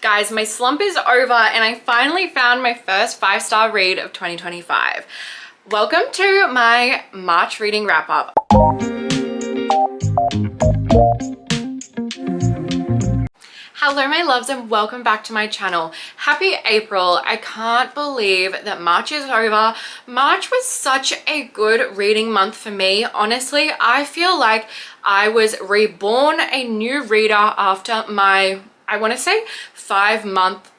Guys, my slump is over and I finally found my first 5-star read of 2025. Welcome to my March reading wrap up. Hello my loves and welcome back to my channel. Happy April. I can't believe that March is over. March was such a good reading month for me. Honestly, I feel like I was reborn a new reader after my, I want to say 5-month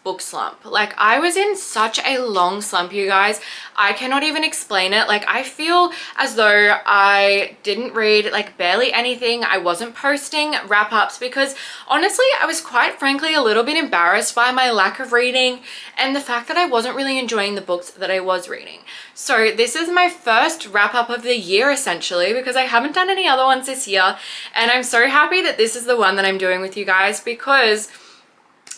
book slump. Like, I was in such a long slump, you guys. I cannot even explain it. Like, I feel as though I didn't read like barely anything. I wasn't posting wrap-ups because honestly I was quite frankly a little bit embarrassed by my lack of reading and the fact that I wasn't really enjoying the books that I was reading. So this is my first wrap-up of the year essentially, because I haven't done any other ones this year, and I'm so happy that this is the one that I'm doing with you guys because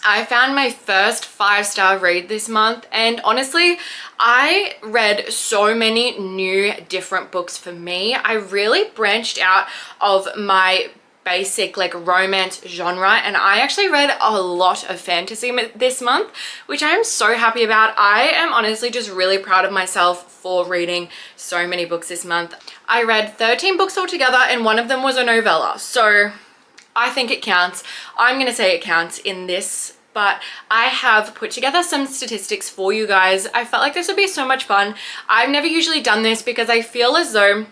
I found my first 5-star read this month, and honestly I read so many new different books for me. I really branched out of my basic like romance genre, and I actually read a lot of fantasy this month, which I am so happy about. I am honestly just really proud of myself for reading so many books this month. I read 13 books altogether and one of them was a novella, so I think it counts. I'm gonna say it counts in this, but I have put together some statistics for you guys. I felt like this would be so much fun. I've never usually done this because I feel as though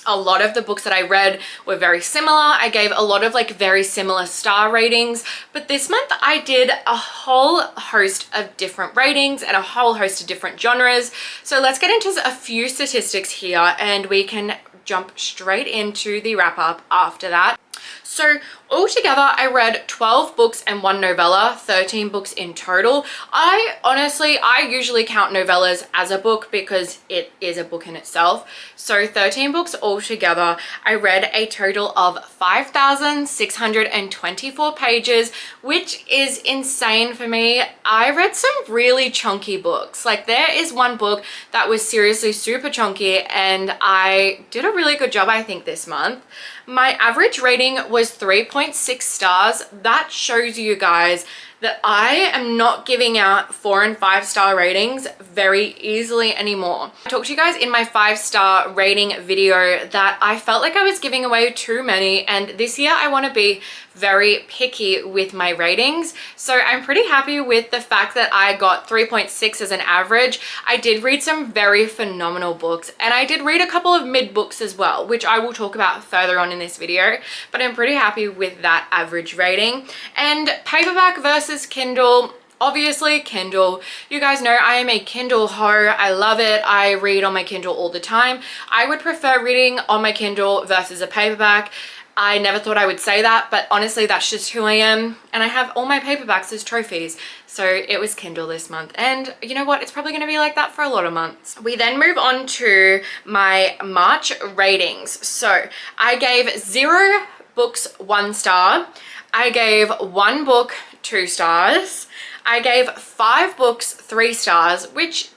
a lot of the books that I read were very similar. I gave a lot of like very similar star ratings, but this month I did a whole host of different ratings and a whole host of different genres. So let's get into a few statistics here and we can jump straight into the wrap up after that. So altogether I read 12 books and 1 novella, 13 books in total. I usually count novellas as a book because it is a book in itself. So 13 books altogether. I read a total of 5,624 pages, which is insane for me. I read some really chunky books. Like, there is one book that was seriously super chunky and I did a really good job I think this month. My average rating was 3.6 stars. That shows you guys that I am not giving out 4 and 5-star ratings very easily anymore. I talked to you guys in my 5-star rating video that I felt like I was giving away too many, and this year I want to be very picky with my ratings. So I'm pretty happy with the fact that I got 3.6 as an average. I did read some very phenomenal books and I did read a couple of mid books as well, which I will talk about further on in this video, but I'm pretty happy with that average rating. And paperback versus Kindle, obviously Kindle. You guys know I am a Kindle whore. I love it. I read on my Kindle all the time. I would prefer reading on my Kindle versus a paperback. I never thought I would say that, but honestly that's just who I am, and I have all my paperbacks as trophies. So it was Kindle this month, and you know what, it's probably going to be like that for a lot of months. We then move on to my March ratings. So I gave 0 books 1 star. I gave 1 book 2 stars. I gave 5 books 3 stars, which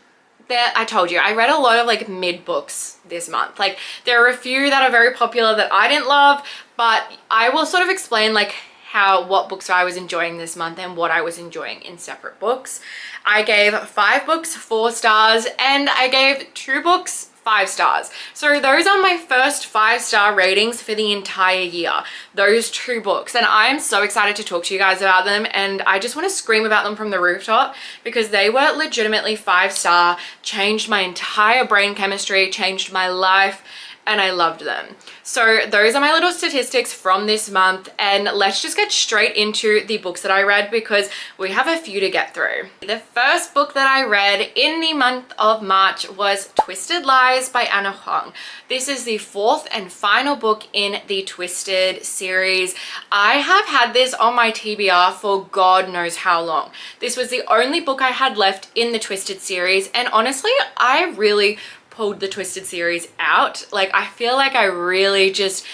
I told you, I read a lot of like mid books this month. Like, there are a few that are very popular that I didn't love, but I will sort of explain like what books I was enjoying this month and what I was enjoying in separate books. I gave 5 books 4 stars and I gave 2 books 5 stars. So those are my first 5-star ratings for the entire year, those 2 books, and I'm so excited to talk to you guys about them, and I just want to scream about them from the rooftop because they were legitimately 5-star, changed my entire brain chemistry, changed my life, and I loved them. So those are my little statistics from this month, and let's just get straight into the books that I read because we have a few to get through. The first book that I read in the month of March was Twisted Lies by Anna Huang. This is the 4th and final book in the Twisted series. I have had this on my TBR for God knows how long. This was the only book I had left in the Twisted series, and honestly I really pulled the Twisted series out. Like, I feel like I really just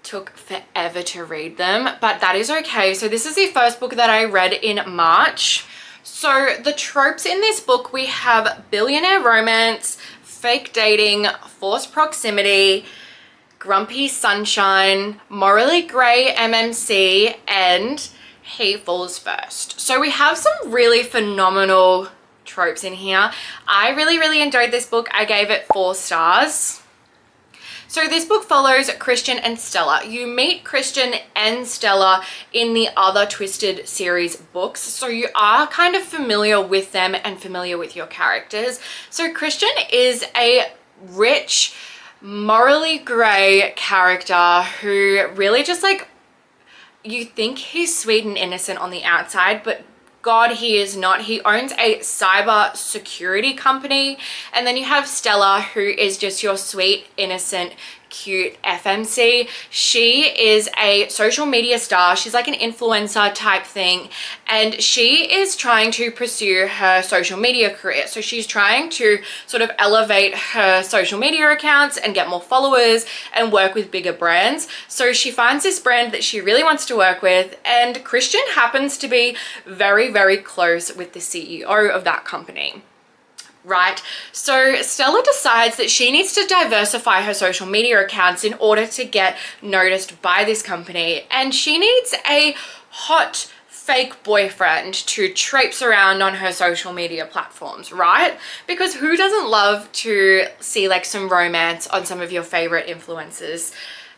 took forever to read them, but that is okay. So this is the first book that I read in March. So the tropes in this book, we have billionaire romance, fake dating, forced proximity, grumpy sunshine, morally grey MMC, and he falls first. So we have some really phenomenal tropes in here. I really enjoyed this book. I gave it 4 stars. So this book follows Christian and Stella. You meet Christian and Stella in the other Twisted series books, so you are kind of familiar with them and familiar with your characters. So Christian is a rich, morally grey character who really just like, you think he's sweet and innocent on the outside, but God, he is not. He owns a cyber security company. And then you have Stella, who is just your sweet, innocent, cute FMC. She is a social media star. She's like an influencer type thing. And she is trying to pursue her social media career. So she's trying to sort of elevate her social media accounts and get more followers and work with bigger brands. So she finds this brand that she really wants to work with. And Christian happens to be very close with the CEO of that company. Right, so Stella decides that she needs to diversify her social media accounts in order to get noticed by this company, and she needs a hot fake boyfriend to traipse around on her social media platforms, right? Because who doesn't love to see like some romance on some of your favorite influencers'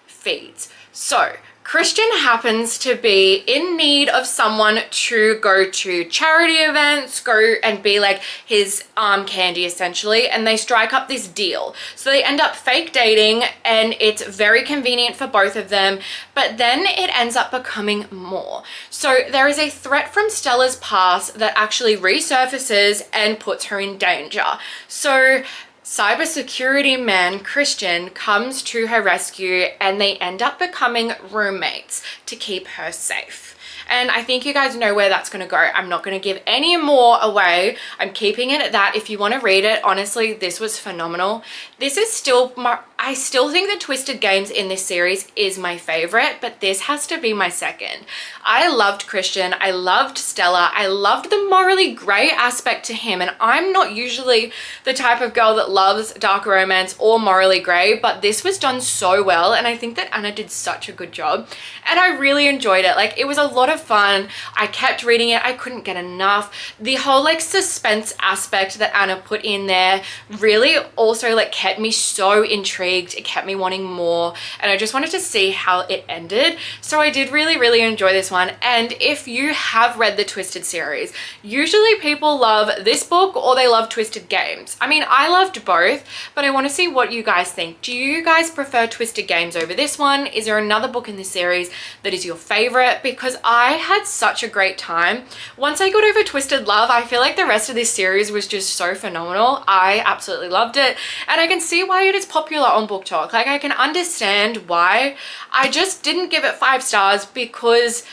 feeds? So Christian happens to be in need of someone to go to charity events, go and be like his arm candy essentially, and they strike up this deal. So they end up fake dating, and it's very convenient for both of them, but then it ends up becoming more. So there is a threat from Stella's past that actually resurfaces and puts her in danger. So cybersecurity man Christian comes to her rescue, and they end up becoming roommates to keep her safe. And I think you guys know where that's going to go. I'm not going to give any more away. I'm keeping it at that. If you want to read it, honestly, this was phenomenal. This is still I still think the Twisted Games in this series is my favorite, but this has to be my second. I loved Christian. I loved Stella. I loved the morally grey aspect to him. And I'm not usually the type of girl that loves dark romance or morally grey, but this was done so well. And I think that Anna did such a good job. And I really enjoyed it. Like, it was a lot of fun. I kept reading it. I couldn't get enough. The whole like suspense aspect that Anna put in there really also like kept me so intrigued. It kept me wanting more, and I just wanted to see how it ended. So I did really enjoy this one. And if you have read the Twisted series, usually people love this book or they love Twisted Games. I mean, I loved both, but I want to see what you guys think. Do you guys prefer Twisted Games over this one? Is there another book in this series that is your favorite? Because I had such a great time. Once I got over Twisted Love, I feel like the rest of this series was just so phenomenal. I absolutely loved it, and I can see why it is popular on Book Talk. Like, I can understand why. I just didn't give it 5 stars because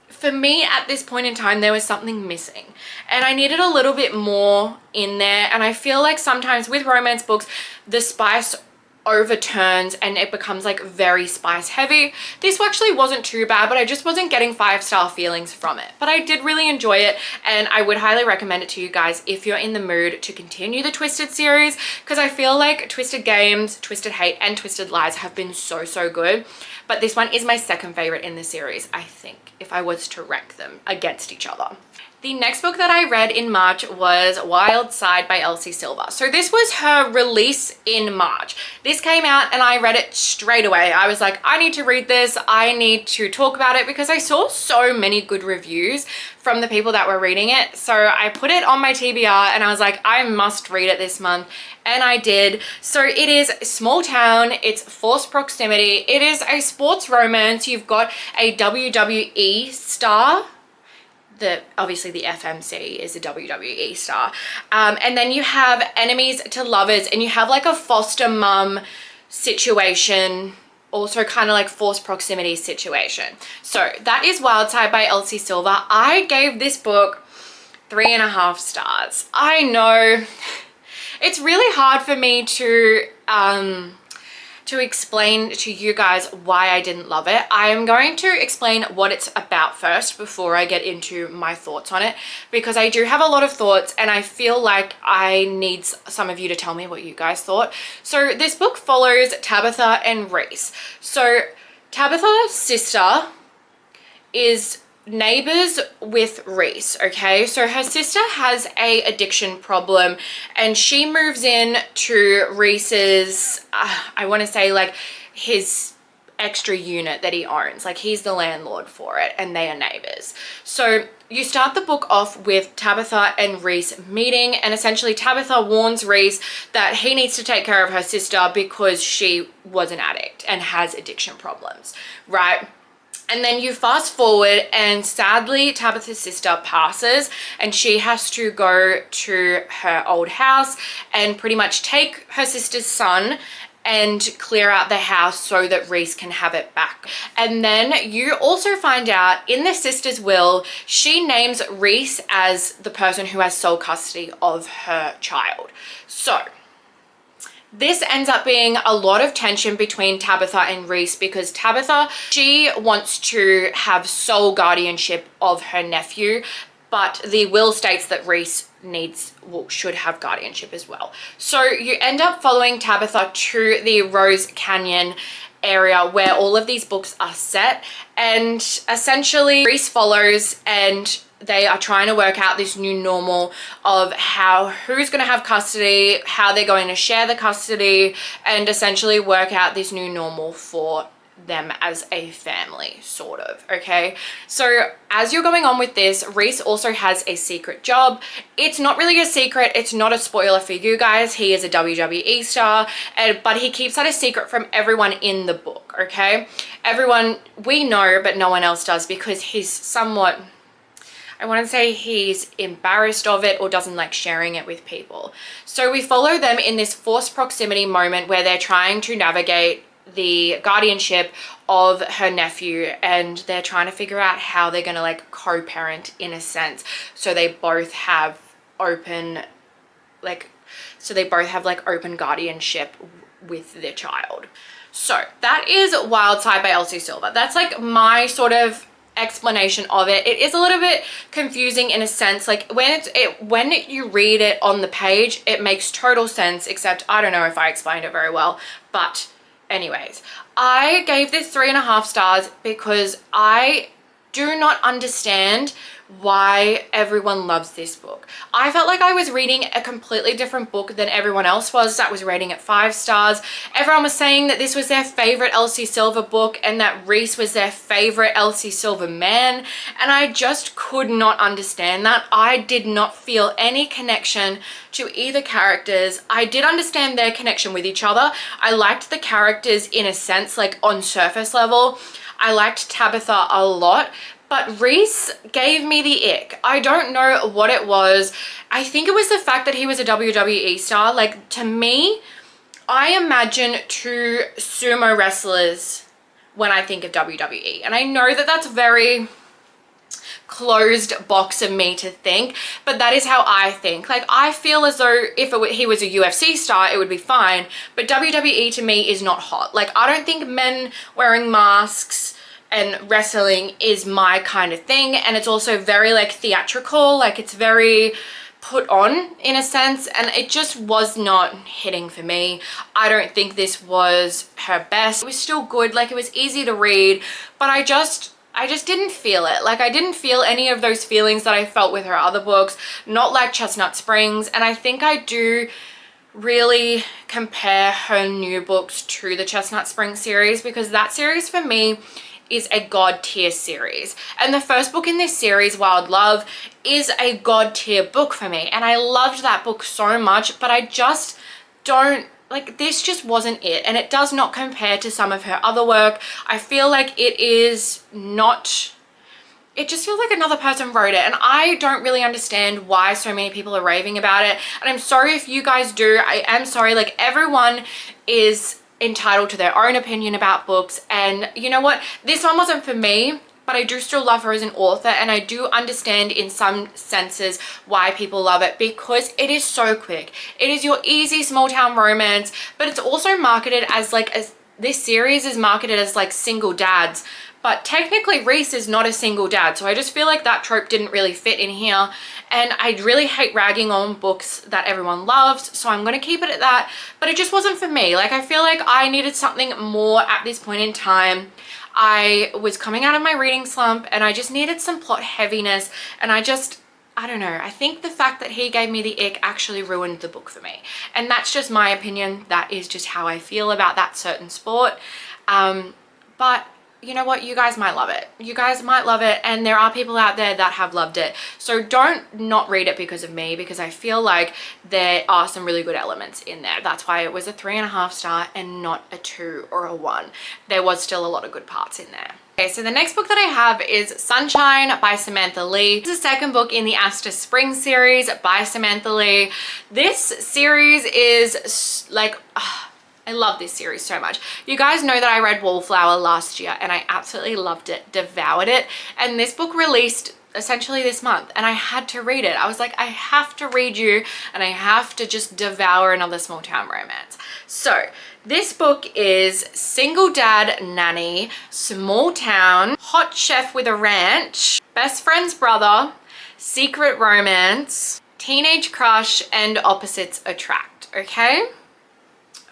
for me at this point in time, there was something missing, and I needed a little bit more in there. And I feel like sometimes with romance books, the spice overturns and it becomes like very spice heavy. This actually wasn't too bad, but I just wasn't getting 5-star feelings from it. But I did really enjoy it, and I would highly recommend it to you guys if you're in the mood to continue the Twisted series, because I feel like Twisted Games, Twisted Hate, and Twisted Lies have been so good. But this one is my second favorite in the series, I think, if I was to rank them against each other. The next book that I read in March was Wild Side by Elsie Silver. So this was her release in March. This came out and I read it straight away. I was like, I need to read this. I need to talk about it, because I saw so many good reviews from the people that were reading it. So I put it on my TBR and I was like, I must read it this month. And I did. So it is small town. It's forced proximity. It is a sports romance. You've got a WWE star. Obviously the FMC is a WWE star, and then you have enemies to lovers, and you have like a foster mum situation, also kind of like forced proximity situation. So that is Wild Side by Elsie Silver. I gave this book 3.5 stars. I know it's really hard for me to explain to you guys why I didn't love it. I am going to explain what it's about first before I get into my thoughts on it, because I do have a lot of thoughts and I feel like I need some of you to tell me what you guys thought. So this book follows Tabitha and Reese. So Tabitha's sister is neighbors with Reese, okay? So her sister has a addiction problem and she moves in to Reese's, I want to say like his extra unit that he owns. Like he's the landlord for it and they are neighbors. So you start the book off with Tabitha and Reese meeting, and essentially Tabitha warns Reese that he needs to take care of her sister because she was an addict and has addiction problems, right? And then you fast forward and sadly Tabitha's sister passes and she has to go to her old house and pretty much take her sister's son and clear out the house so that Reese can have it back. And then you also find out in the sister's will, she names Reese as the person who has sole custody of her child. So this ends up being a lot of tension between Tabitha and Reese because Tabitha, she wants to have sole guardianship of her nephew, but the will states that Reese should have guardianship as well. So you end up following Tabitha to the Rose Canyon area where all of these books are set, and essentially Reese follows and they are trying to work out this new normal of who's going to have custody, how they're going to share the custody, and essentially work out this new normal for them as a family, sort of, okay? So as you're going on with this, Reese also has a secret job. It's not really a secret, it's not a spoiler for you guys, he is a WWE star, but he keeps that a secret from everyone in the book, okay? Everyone, we know, but no one else does because he's somewhat, I want to say he's embarrassed of it or doesn't like sharing it with people. So we follow them in this forced proximity moment where they're trying to navigate the guardianship of her nephew and they're trying to figure out how they're going to like co-parent in a sense, so they both have open open guardianship with their child. So that is Wild Side by Elsie Silver. That's like my sort of explanation of it. It is a little bit confusing in a sense, like when you read it on the page it makes total sense, except I don't know if I explained it very well. But anyways, I gave this 3.5 stars because I do not understand why everyone loves this book. I felt like I was reading a completely different book than everyone else was that was rating it 5 stars. Everyone was saying that this was their favorite Elsie Silver book and that Reese was their favorite Elsie Silver man, and I just could not understand that. I did not feel any connection to either characters. I did understand their connection with each other. I liked the characters in a sense, like on surface level. I liked Tabitha a lot, but Reese gave me the ick. I don't know what it was. I think it was the fact that he was a WWE star. Like, to me, I imagine 2 sumo wrestlers when I think of WWE. And I know that that's very closed box of me to think, but that is how I think. Like, I feel as though if he was a UFC star, it would be fine, but WWE to me is not hot. Like, I don't think men wearing masks and wrestling is my kind of thing, and it's also very like theatrical, like it's very put on in a sense, and it just was not hitting for me. I don't think this was her best. It was still good, like it was easy to read, but I just didn't feel it. Like, I didn't feel any of those feelings that I felt with her other books, not like Chestnut Springs. And I think I do really compare her new books to the Chestnut Springs series, because that series for me is a god tier series, and the first book in this series, Wild Love, is a god tier book for me, and I loved that book so much, but I just don't like, this just wasn't it, and it does not compare to some of her other work. I feel like it is not, it just feels like another person wrote it, and I don't really understand why so many people are raving about it, and I'm sorry if you guys do. I am sorry. Like, everyone is entitled to their own opinion about books, and you know what, this one wasn't for me, but I do still love her as an author, and I do understand in some senses why people love it, because it is so quick. It is your easy small town romance, but it's also marketed as like this series is marketed as like single dads, but technically Reese is not a single dad, so I just feel like that trope didn't really fit in here, and I really hate ragging on books that everyone loves, so I'm going to keep it at that. But it just wasn't for me. Like, I feel like I needed something more at this point in time. I was coming out of my reading slump and I just needed some plot heaviness, and I don't know, I think the fact that he gave me the ick actually ruined the book for me. And that's just my opinion. That is just how I feel about that certain sport. But you know what? You guys might love it. You guys might love it. And there are people out there that have loved it. So don't not read it because of me, because I feel like there are some really good elements in there. That's why it was a 3.5 star and not a 2 or a 1. There was still a lot of good parts in there. Okay, so the next book that I have is Sunshine by Samantha Lee. It's the second book in the Aster Spring series by Samantha Lee. This series is like... I love this series so much. You guys know that I read Wallflower last year and I absolutely loved it, devoured it. And this book released essentially this month and I had to read it. I was like, I have to read you and I have to just devour another small town romance. So this book is Single Dad Nanny, Small Town, Hot Chef with a Ranch, Best Friend's Brother, Secret Romance, Teenage Crush, and Opposites Attract, okay?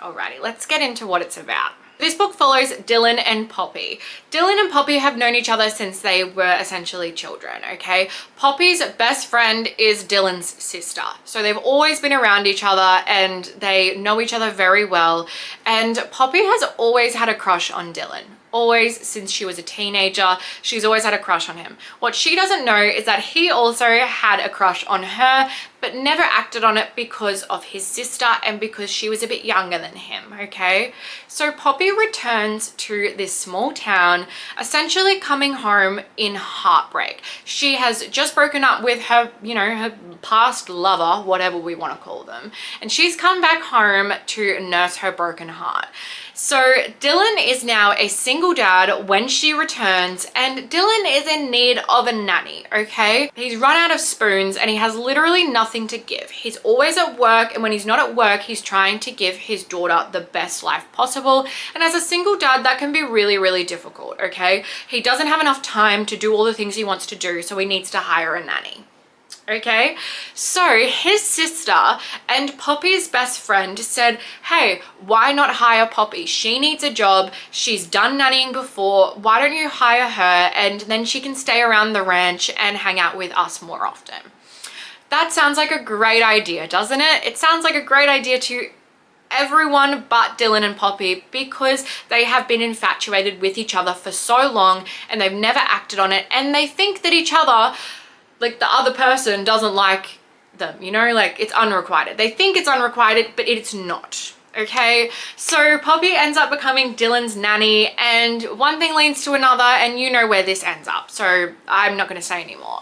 Alrighty, let's get into what it's about. This book follows Dylan and Poppy. Dylan and Poppy have known each other since they were essentially children, okay? Poppy's best friend is Dylan's sister. So they've always been around each other and they know each other very well. And Poppy has always had a crush on Dylan. Always, since she was a teenager, she's always had a crush on him. What she doesn't know is that he also had a crush on her, but never acted on it because of his sister and because she was a bit younger than him, okay? So Poppy returns to this small town, essentially coming home in heartbreak. She has just broken up with her, you know, her past lover, whatever we want to call them, and she's come back home to nurse her broken heart. So Dylan is now a single dad when she returns, and Dylan is in need of a nanny, okay? He's run out of spoons and he has literally nothing to give. He's always at work, and when he's not at work, he's trying to give his daughter the best life possible. And as a single dad, that can be really, really difficult, okay? He doesn't have enough time to do all the things he wants to do, so he needs to hire a nanny. Okay, so his sister and Poppy's best friend said, hey, why not hire Poppy? She needs a job. She's done nannying before. Why don't you hire her and then she can stay around the ranch and hang out with us more often? That sounds like a great idea, doesn't it? It sounds like a great idea to everyone but Dylan and Poppy, because they have been infatuated with each other for so long and they've never acted on it, and they think that each other, like the other person, doesn't like them, you know, like it's unrequited. They think it's unrequited, but it's not, okay? So Poppy ends up becoming Dylan's nanny, and one thing leads to another, and you know where this ends up, so I'm not gonna say anymore.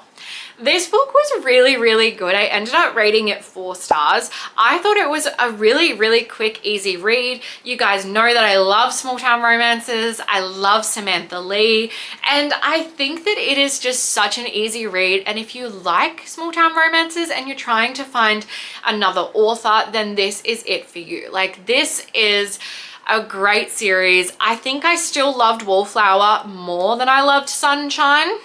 This book was really, really good. I ended up rating it 4 stars. I thought it was a really, really quick, easy read. You guys know that I love small town romances. I love Samantha Lee. And I think that it is just such an easy read. And if you like small town romances and you're trying to find another author, then this is it for you. Like, this is a great series. I think I still loved Wallflower more than I loved Sunshine.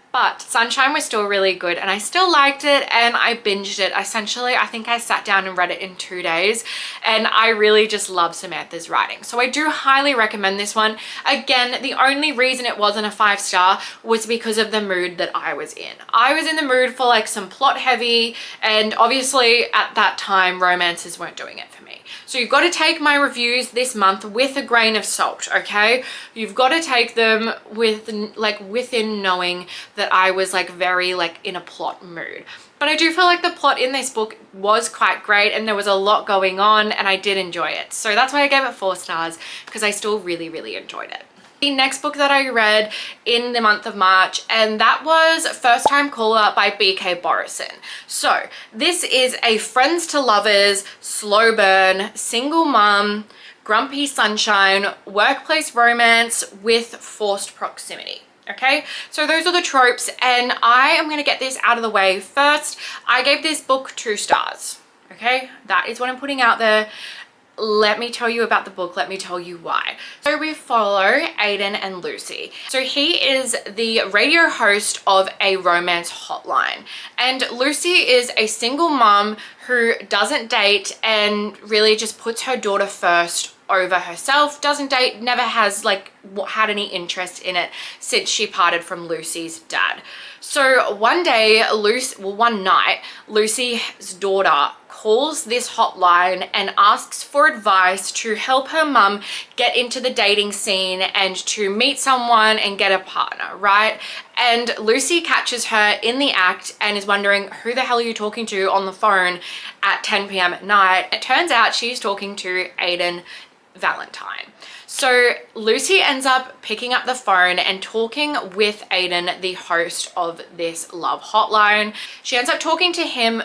But Sunshine was still really good and I still liked it, and I binged it. Essentially, I think I sat down and read it in 2 days, and I really just love Samantha's writing. So I do highly recommend this one. Again, the only reason it wasn't a 5 star was because of the mood that I was in. I was in the mood for like some plot heavy, and obviously at that time romances weren't doing it for me. So you've got to take my reviews this month with a grain of salt, okay? You've got to take them with like within knowing that I was like very like in a plot mood. But I do feel like the plot in this book was quite great and there was a lot going on and I did enjoy it. So that's why I gave it 4 stars, because I still really, really enjoyed it. The next book that I read in the month of March, and that was First Time Caller by B.K. Borison. So this is a friends to lovers, slow burn, single mum, grumpy sunshine, workplace romance with forced proximity. Okay, so those are the tropes, and I am going to get this out of the way first. I gave this book 2 stars. Okay, that is what I'm putting out there. Let me tell you about the book. Let me tell you why. So we follow Aiden and Lucy. So he is the radio host of a romance hotline, and Lucy is a single mom who doesn't date and really just puts her daughter first over herself, doesn't date, never has like had any interest in it since she parted from Lucy's dad. So one night, Lucy's daughter calls this hotline and asks for advice to help her mum get into the dating scene and to meet someone and get a partner, right? And Lucy catches her in the act and is wondering, who the hell are you talking to on the phone at 10 p.m. at night? It turns out she's talking to Aiden Valentine. So Lucy ends up picking up the phone and talking with Aiden, the host of this love hotline. She ends up talking to him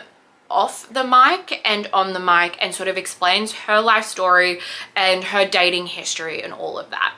off the mic and on the mic and sort of explains her life story and her dating history and all of that.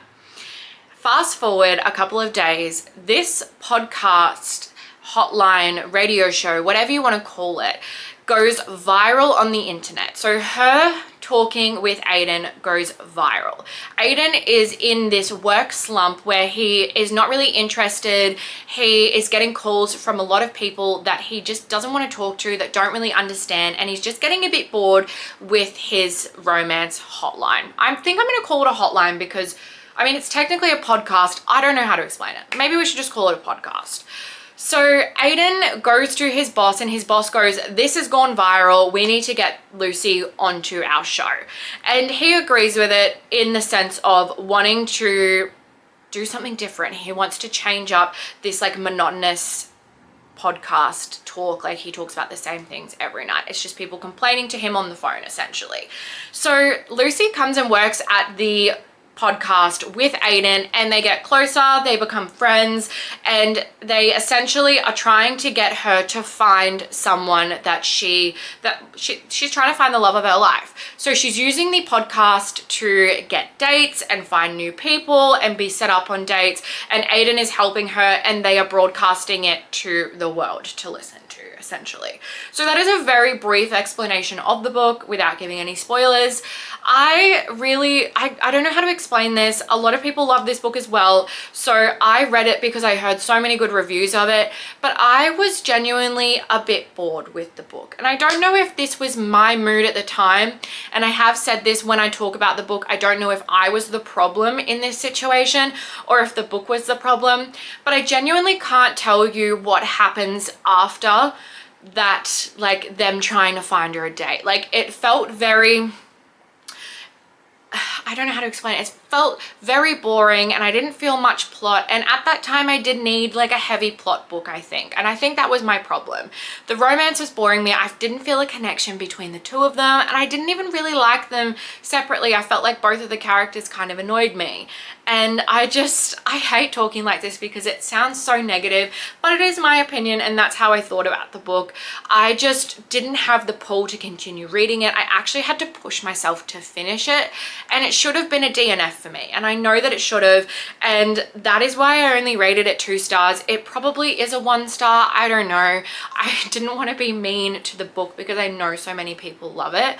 Fast forward a couple of days, this podcast, hotline, radio show, whatever you want to call it, goes viral on the internet. So her talking with Aiden goes viral. Aiden is in this work slump where he is not really interested. He is getting calls from a lot of people that he just doesn't want to talk to, that don't really understand, and he's just getting a bit bored with his romance hotline. I think I'm going to call it a hotline because, I mean, it's technically a podcast. I don't know how to explain it. Maybe we should just call it a podcast. So Aiden goes to his boss and his boss goes, this has gone viral. We need to get Lucy onto our show. And he agrees with it in the sense of wanting to do something different. He wants to change up this like monotonous podcast talk. Like he talks about the same things every night. It's just people complaining to him on the phone essentially. So Lucy comes and works at the podcast with Aiden and they get closer, they become friends, and they essentially are trying to get her to find someone that she's trying to find the love of her life. So she's using the podcast to get dates and find new people and be set up on dates, and Aiden is helping her and they are broadcasting it to the world to listen to essentially. So that is a very brief explanation of the book without giving any spoilers. I don't know how to explain this. A lot of people love this book as well. So I read it because I heard so many good reviews of it, but I was genuinely a bit bored with the book. And I don't know if this was my mood at the time. And I have said this when I talk about the book. I don't know if I was the problem in this situation or if the book was the problem, but I genuinely can't tell you what happens after that, like them trying to find her a date. Like it felt very, I don't know how to explain it. It felt very boring and I didn't feel much plot. And at that time I did need like a heavy plot book, I think. And I think that was my problem. The romance was boring me. I didn't feel a connection between the two of them. And I didn't even really like them separately. I felt like both of the characters kind of annoyed me. And I hate talking like this because it sounds so negative, but it is my opinion and that's how I thought about the book. I just didn't have the pull to continue reading it. I actually had to push myself to finish it, and it should have been a DNF for me. And I know that it should have, and that is why I only rated it 2 stars. It probably is a 1 star. I don't know. I didn't want to be mean to the book because I know so many people love it.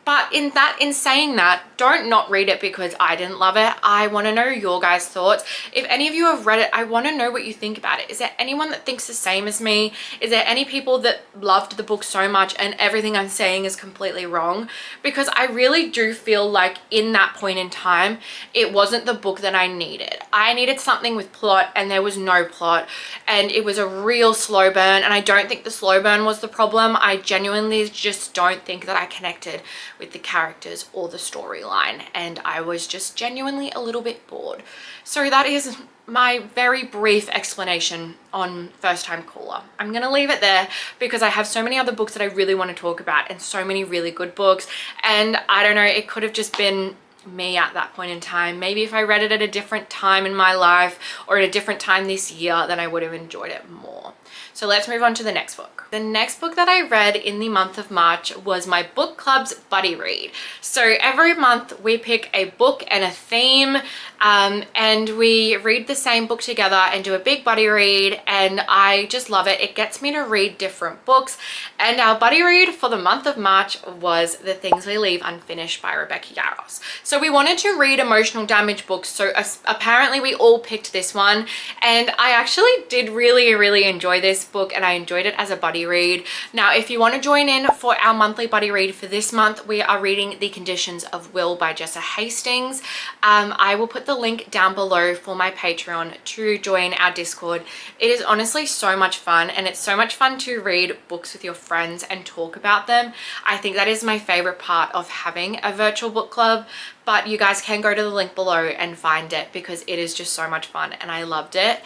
But in saying that, don't not read it because I didn't love it. I want to know your guys' thoughts. If any of you have read it, I want to know what you think about it. Is there anyone that thinks the same as me? Is there any people that loved the book so much and everything I'm saying is completely wrong? Because I really do feel like in that point in time, it wasn't the book that I needed. I needed something with plot and there was no plot, and it was a real slow burn, and I don't think the slow burn was the problem. I genuinely just don't think that I connected with the characters or the storyline, and I was just genuinely a little bit bored. So that is my very brief explanation on First Time Caller. I'm gonna leave it there because I have so many other books that I really want to talk about and so many really good books, and I don't know, it could have just been me at that point in time. Maybe if I read it at a different time in my life or at a different time this year, then I would have enjoyed it more. So let's move on to the next book. The next book that I read in the month of March was my book club's buddy read. So every month we pick a book and a theme, and we read the same book together and do a big buddy read, and I just love it. It gets me to read different books, and our buddy read for the month of March was The Things We Leave Unfinished by Rebecca Yarros. So we wanted to read emotional damage books, so apparently we all picked this one, and I actually did really enjoy this book and I enjoyed it as a buddy read. Now, if you want to join in for our monthly buddy read for this month, we are reading The Conditions of Will by Jessa Hastings. I will put the link down below for my Patreon to join our Discord. It is honestly so much fun, and it's so much fun to read books with your friends and talk about them. I think that is my favorite part of having a virtual book club, but you guys can go to the link below and find it because it is just so much fun and I loved it.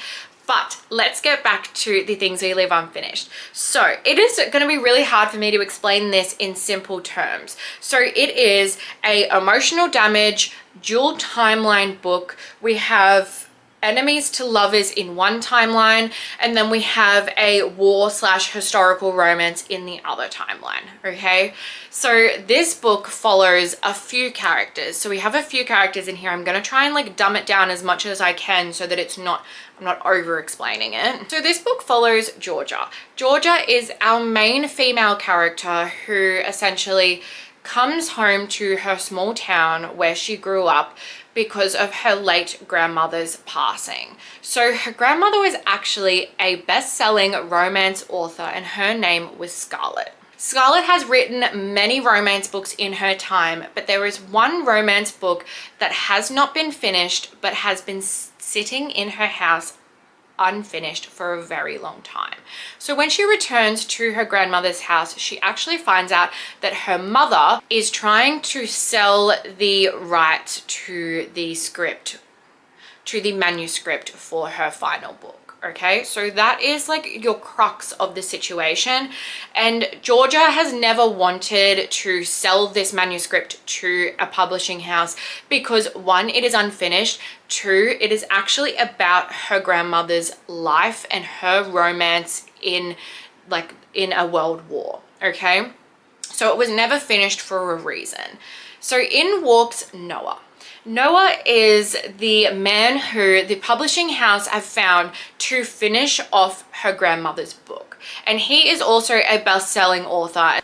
But let's get back to the things we leave unfinished. So it is going to be really hard for me to explain this in simple terms. So it is a emotional damage dual timeline book. We have enemies to lovers in one timeline, and then we have a war/historical romance in the other timeline. Okay, so this book follows a few characters. So we have a few characters in here. I'm going to try and like dumb it down as much as I can so that I'm not over explaining it. So this book follows Georgia. Georgia is our main female character who essentially comes home to her small town where she grew up because of her late grandmother's passing. So her grandmother was actually a best-selling romance author and her name was Scarlett. Scarlett has written many romance books in her time, but there is one romance book that has not been finished but has been sitting in her house unfinished for a very long time. So when she returns to her grandmother's house, she actually finds out that her mother is trying to sell the rights to the manuscript for her final book. Okay, so that is like your crux of the situation, and Georgia has never wanted to sell this manuscript to a publishing house because one, it is unfinished, two, it is actually about her grandmother's life and her romance in a world war. Okay, so it was never finished for a reason. So in walks Noah. Noah is the man who the publishing house have found to finish off her grandmother's book. And he is also a best-selling author.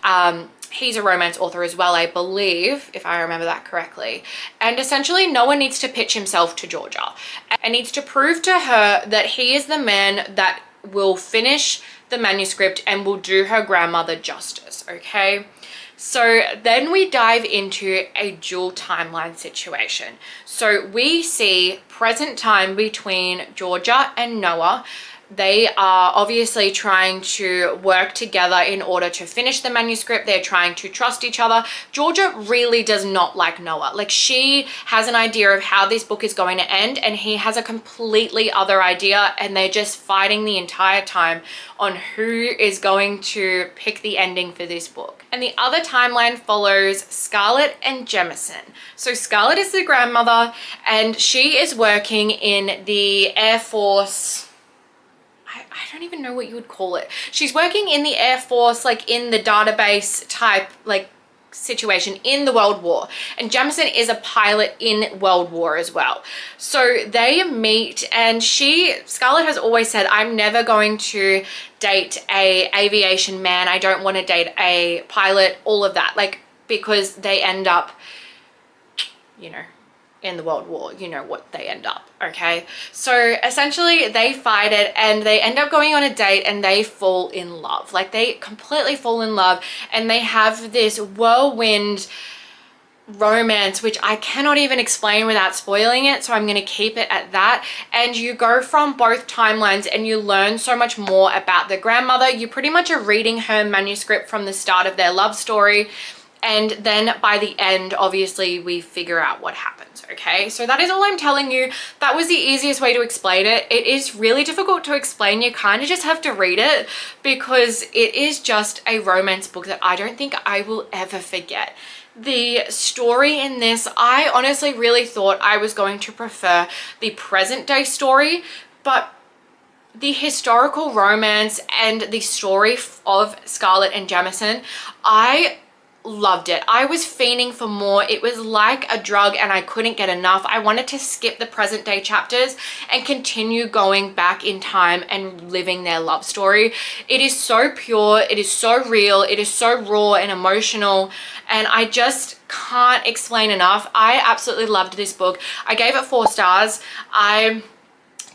He's a romance author as well, I believe, if I remember that correctly. And essentially Noah needs to pitch himself to Georgia and needs to prove to her that he is the man that will finish the manuscript and will do her grandmother justice, okay? So then we dive into a dual timeline situation. So we see present time between Georgia and Noah. They are obviously trying to work together in order to finish the manuscript. They're trying to trust each other. Georgia really does not like Noah. Like, she has an idea of how this book is going to end and he has a completely other idea, and they're just fighting the entire time on who is going to pick the ending for this book. And the other timeline follows Scarlett and Jemison. So Scarlett is the grandmother and she is working in the Air Force. I don't even know what you would call it. She's working in the Air Force, like in the database type like situation in the World War. And Jemison is a pilot in World War as well. So they meet, and Scarlett has always said, I'm never going to date a aviation man. I don't want to date a pilot, all of that. Like, because they end up, you know, in the World War, you know what they end up, okay? So essentially they fight it and they end up going on a date and they fall in love. Like, they completely fall in love and they have this whirlwind romance, which I cannot even explain without spoiling it, so I'm going to keep it at that. And you go from both timelines and you learn so much more about the grandmother. You pretty much are reading her manuscript from the start of their love story, and then by the end, obviously, we figure out what happens, okay? So that is all I'm telling you. That was the easiest way to explain it. It is really difficult to explain. You kind of just have to read it because it is just a romance book that I don't think I will ever forget. The story in this, I honestly really thought I was going to prefer the present day story, but the historical romance and the story of Scarlett and Jemison, I loved it. I was fiending for more. It was like a drug and I couldn't get enough. I wanted to skip the present day chapters and continue going back in time and living their love story. It is so pure. It is so real. It is so raw and emotional, and I just can't explain enough. I absolutely loved this book. I gave it 4 stars. I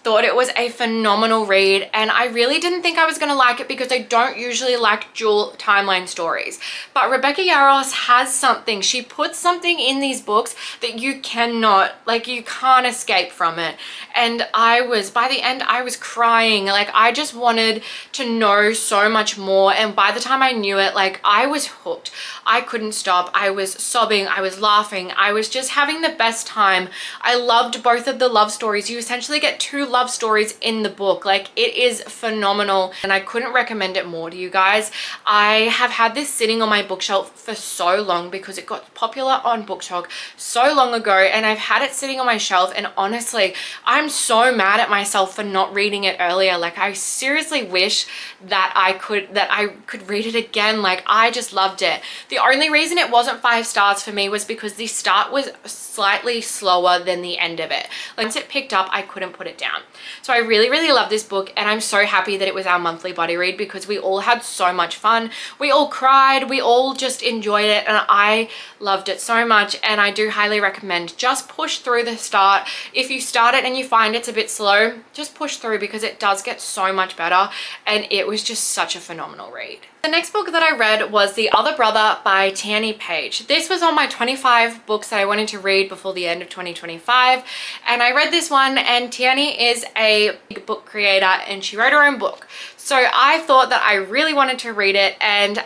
thought it was a phenomenal read, and I really didn't think I was going to like it because I don't usually like dual timeline stories. But Rebecca Yarros has something. She puts something in these books that you cannot, like, you can't escape from it. And by the end, I was crying. Like, I just wanted to know so much more. And by the time I knew it, like, I was hooked. I couldn't stop. I was sobbing. I was laughing. I was just having the best time. I loved both of the love stories. You essentially get two love stories in the book. Like, it is phenomenal, and I couldn't recommend it more to you guys. I have had this sitting on my bookshelf for so long because it got popular on BookTok so long ago, and I've had it sitting on my shelf, and honestly, I'm so mad at myself for not reading it earlier. Like, I seriously wish that I could read it again. Like, I just loved it. The only reason it wasn't 5 stars for me was because the start was slightly slower than the end of it. Like, once it picked up, I couldn't put it down. So I really, really love this book, and I'm so happy that it was our monthly buddy read because we all had so much fun. We all cried, we all just enjoyed it, and I loved it so much. And I do highly recommend just push through the start. If you start it and you find it's a bit slow, just push through because it does get so much better, and it was just such a phenomenal read. The next book that I read was The Other Brother by Tierney Page. This was on my 25 books that I wanted to read before the end of 2025, and I read this one, and Tierney is a book creator and she wrote her own book. So I thought that I really wanted to read it, and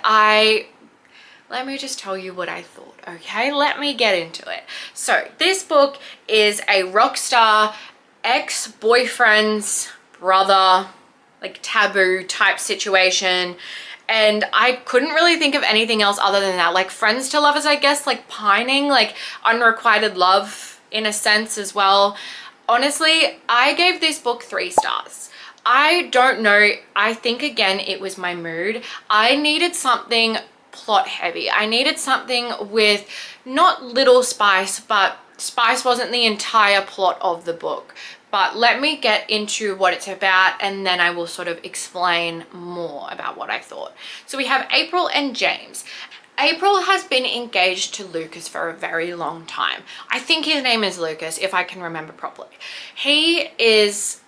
let me just tell you what I thought, okay? Let me get into it. So this book is a rock star ex-boyfriend's brother, like taboo type situation. And I couldn't really think of anything else other than that. Like friends to lovers, I guess, like pining, like unrequited love in a sense as well. Honestly, I gave this book 3 stars. I don't know. I think, again, it was my mood. I needed something plot heavy. I needed something with not little spice, but spice wasn't the entire plot of the book. But let me get into what it's about, and then I will sort of explain more about what I thought. So we have April and James. April has been engaged to Lucas for a very long time. I think his name is Lucas, if I can remember properly.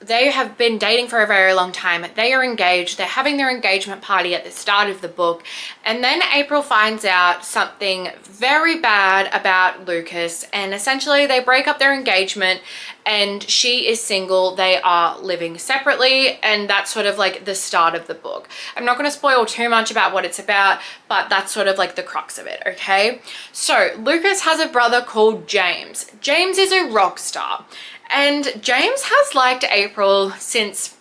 They have been dating for a very long time. They are engaged. They're having their engagement party at the start of the book. And then April finds out something very bad about Lucas. And essentially they break up their engagement, and she is single. They are living separately, and that's sort of like the start of the book. I'm not going to spoil too much about what it's about, but that's sort of like the crux of it, okay? So Lucas has a brother called James. James is a rock star, and James has liked April since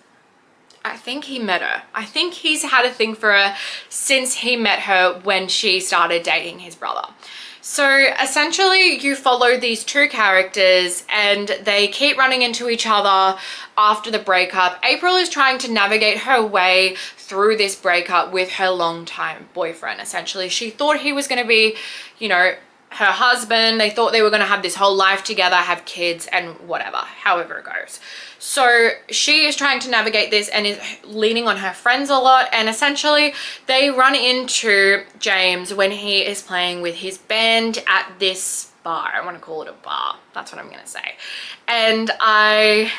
I think he met her. I think he's had a thing for her since he met her when she started dating his brother. So essentially you follow these 2 characters, and they keep running into each other after the breakup. April is trying to navigate her way through this breakup with her longtime boyfriend. Essentially, she thought he was going to be, you know, her husband. They thought they were going to have this whole life together, have kids and whatever, however it goes. So she is trying to navigate this and is leaning on her friends a lot, and essentially they run into James when he is playing with his band at this bar. I want to call it a bar. That's what I'm going to say. And I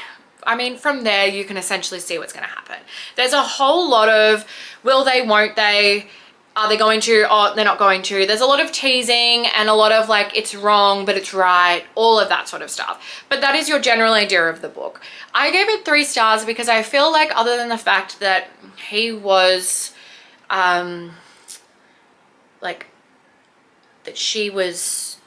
mean, from there you can essentially see what's going to happen. There's a whole lot of will they, won't they, are they going to, or they're not going to. There's a lot of teasing and a lot of like, it's wrong, but it's right, all of that sort of stuff. But that is your general idea of the book. I gave it 3 stars because I feel like, other than the fact that he was, like, that he was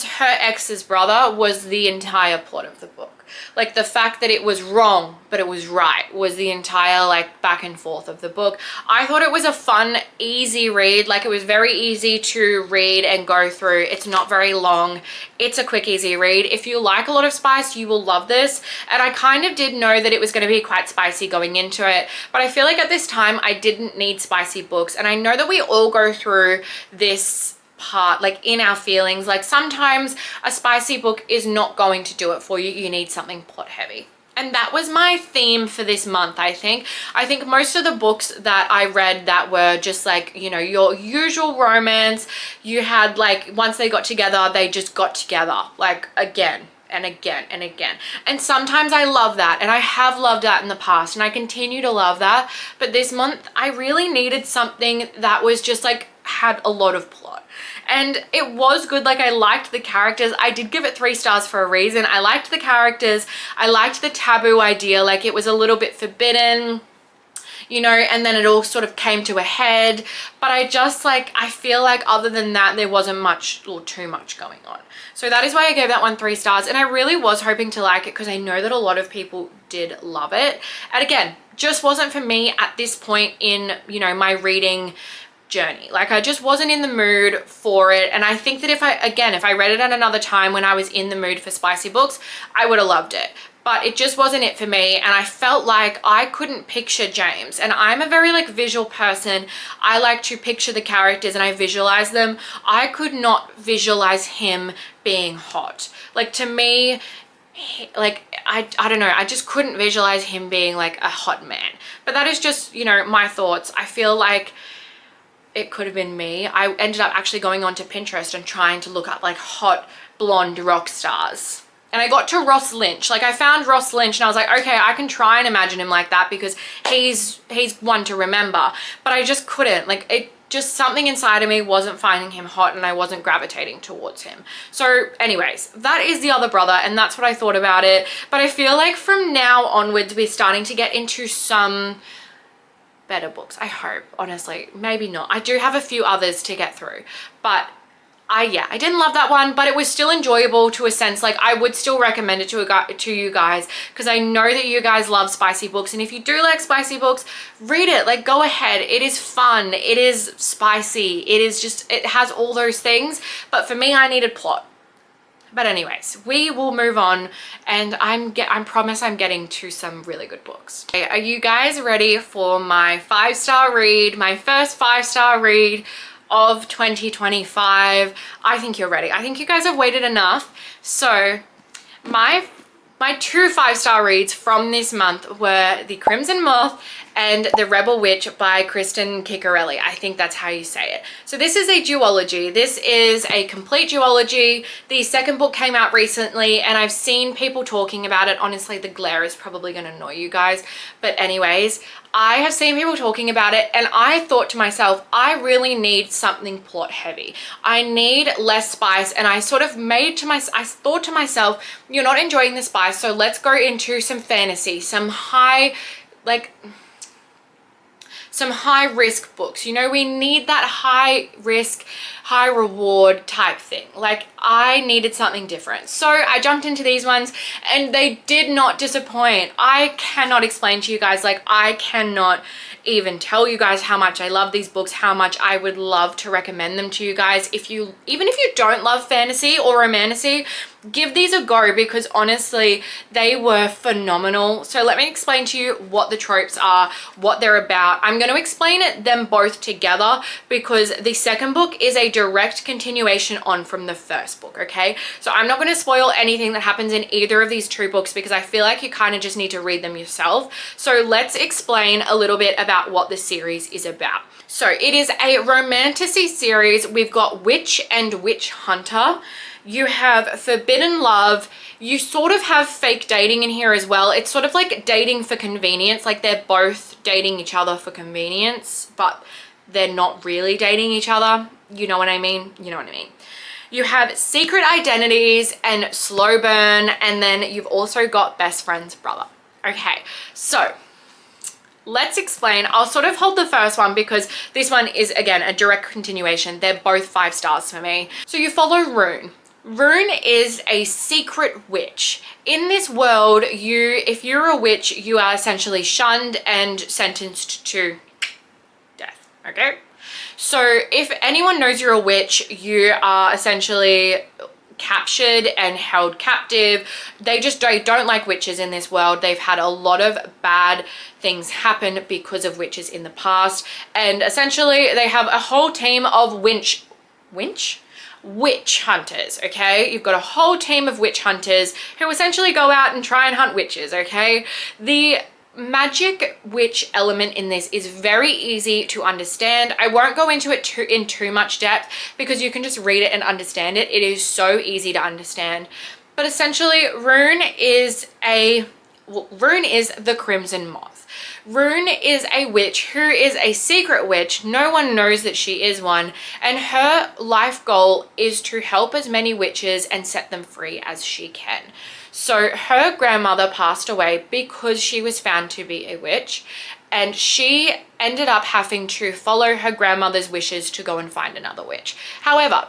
her ex's brother was the entire plot of the book. Like, the fact that it was wrong but it was right was the entire like back and forth of the book. I thought it was a fun, easy read. Like, it was very easy to read and go through. It's not very long. It's a quick, easy read. If you like a lot of spice, you will love this. And I kind of did know that it was going to be quite spicy going into it, but I feel like at this time I didn't need spicy books. And I know that we all go through this part, like in our feelings. Like, sometimes a spicy book is not going to do it for you. You need something plot heavy. And that was my theme for this month, I think. I think most of the books that I read that were just like, you know, your usual romance, you had like, once they got together, they just got together, like, again. and again and again. And sometimes I love that, and I have loved that in the past, and I continue to love that. But this month I really needed something that was just like had a lot of plot. And it was good. Like, I liked the characters. I did give it 3 stars for a reason. I liked the characters. I liked the taboo idea. Like, it was a little bit forbidden, you know, and then it all sort of came to a head. But I just like, I feel like other than that, there wasn't much or too much going on. So that is why I gave that one 3 stars. And I really was hoping to like it because I know that a lot of people did love it. And again, just wasn't for me at this point in, you know, my reading journey. Like, I just wasn't in the mood for it. And I think that if I read it at another time when I was in the mood for spicy books, I would have loved it. But it just wasn't it for me, and I felt like I couldn't picture James. And I'm a very like visual person. I like to picture the characters and I visualize them. I could not visualize him being hot. Like, to me, like, I don't know, I just couldn't visualize him being like a hot man. But that is just, you know, my thoughts. I feel like it could have been me. I ended up actually going onto Pinterest and trying to look up like hot blonde rock stars. And I got to Ross Lynch. Like, I found Ross Lynch and I was like, okay, I can try and imagine him like that because he's one to remember. But I just couldn't. Like, it just, something inside of me wasn't finding him hot and I wasn't gravitating towards him. So anyways, that is the other brother, and that's what I thought about it. But I feel like from now onwards, we're starting to get into some better books. I hope, honestly. Maybe not. I do have a few others to get through, but I didn't love that one, but it was still enjoyable to a sense. Like, I would still recommend it to you guys because I know that you guys love spicy books, and if you do like spicy books, read it. Like, go ahead. It is fun. It is spicy. It is just, it has all those things. But for me, I needed plot. But anyways, we will move on, and I promise I'm getting to some really good books. Okay, are you guys ready for my 5-star read, my first 5-star read of 2025? I think you're ready. I think you guys have waited enough. So my 2 5-star reads from this month were The Crimson Moth and The Rebel Witch by Kristen Ciccarelli. I think that's how you say it. So this is a duology. This is a complete duology. The second book came out recently and I've seen people talking about it. Honestly, the glare is probably going to annoy you guys. But anyways, I have seen people talking about it and I thought to myself, I really need something plot heavy. I need less spice, and I sort of I thought to myself, you're not enjoying the spice, so let's go into some fantasy, some high risk books. You know, we need that high risk, high reward type thing. Like, I needed something different. So I jumped into these ones and they did not disappoint. I cannot explain to you guys, like, I cannot even tell you guys how much I love these books, how much I would love to recommend them to you guys. Even if you don't love fantasy or romantasy, give these a go because honestly, they were phenomenal. So let me explain to you what the tropes are, what they're about. I'm going to explain them both together because the second book is a direct continuation on from the first book, okay? So I'm not going to spoil anything that happens in either of these 2 books because I feel like you kind of just need to read them yourself. So let's explain a little bit about what the series is about. So it is a romantasy series. We've got Witch and Witch Hunter. You have Forbidden Love. You sort of have fake dating in here as well. It's sort of like dating for convenience. Like, they're both dating each other for convenience, but they're not really dating each other. You know what I mean? You know what I mean. You have Secret Identities and Slow Burn, and then you've also got Best Friend's Brother. Okay, so let's explain. I'll sort of hold the first one because this one is, again, a direct continuation. They're both 5 stars for me. So you follow Rune. Rune is a secret witch. In this world, if you're a witch, you are essentially shunned and sentenced to death, okay? So if anyone knows you're a witch, you are essentially captured and held captive. They don't like witches in this world. They've had a lot of bad things happen because of witches in the past. And essentially, they have a whole team of witch hunters, okay? You've got a whole team of witch hunters who essentially go out and try and hunt witches, okay? The magic witch element in this is very easy to understand. I won't go into it in too much depth because you can just read it and understand it. It is so easy to understand. But essentially, Rune is the Crimson Moth. Rune is a witch who is a secret witch. No one knows that she is one, and her life goal is to help as many witches and set them free as she can. So her grandmother passed away because she was found to be a witch, and she ended up having to follow her grandmother's wishes to go and find another witch. However,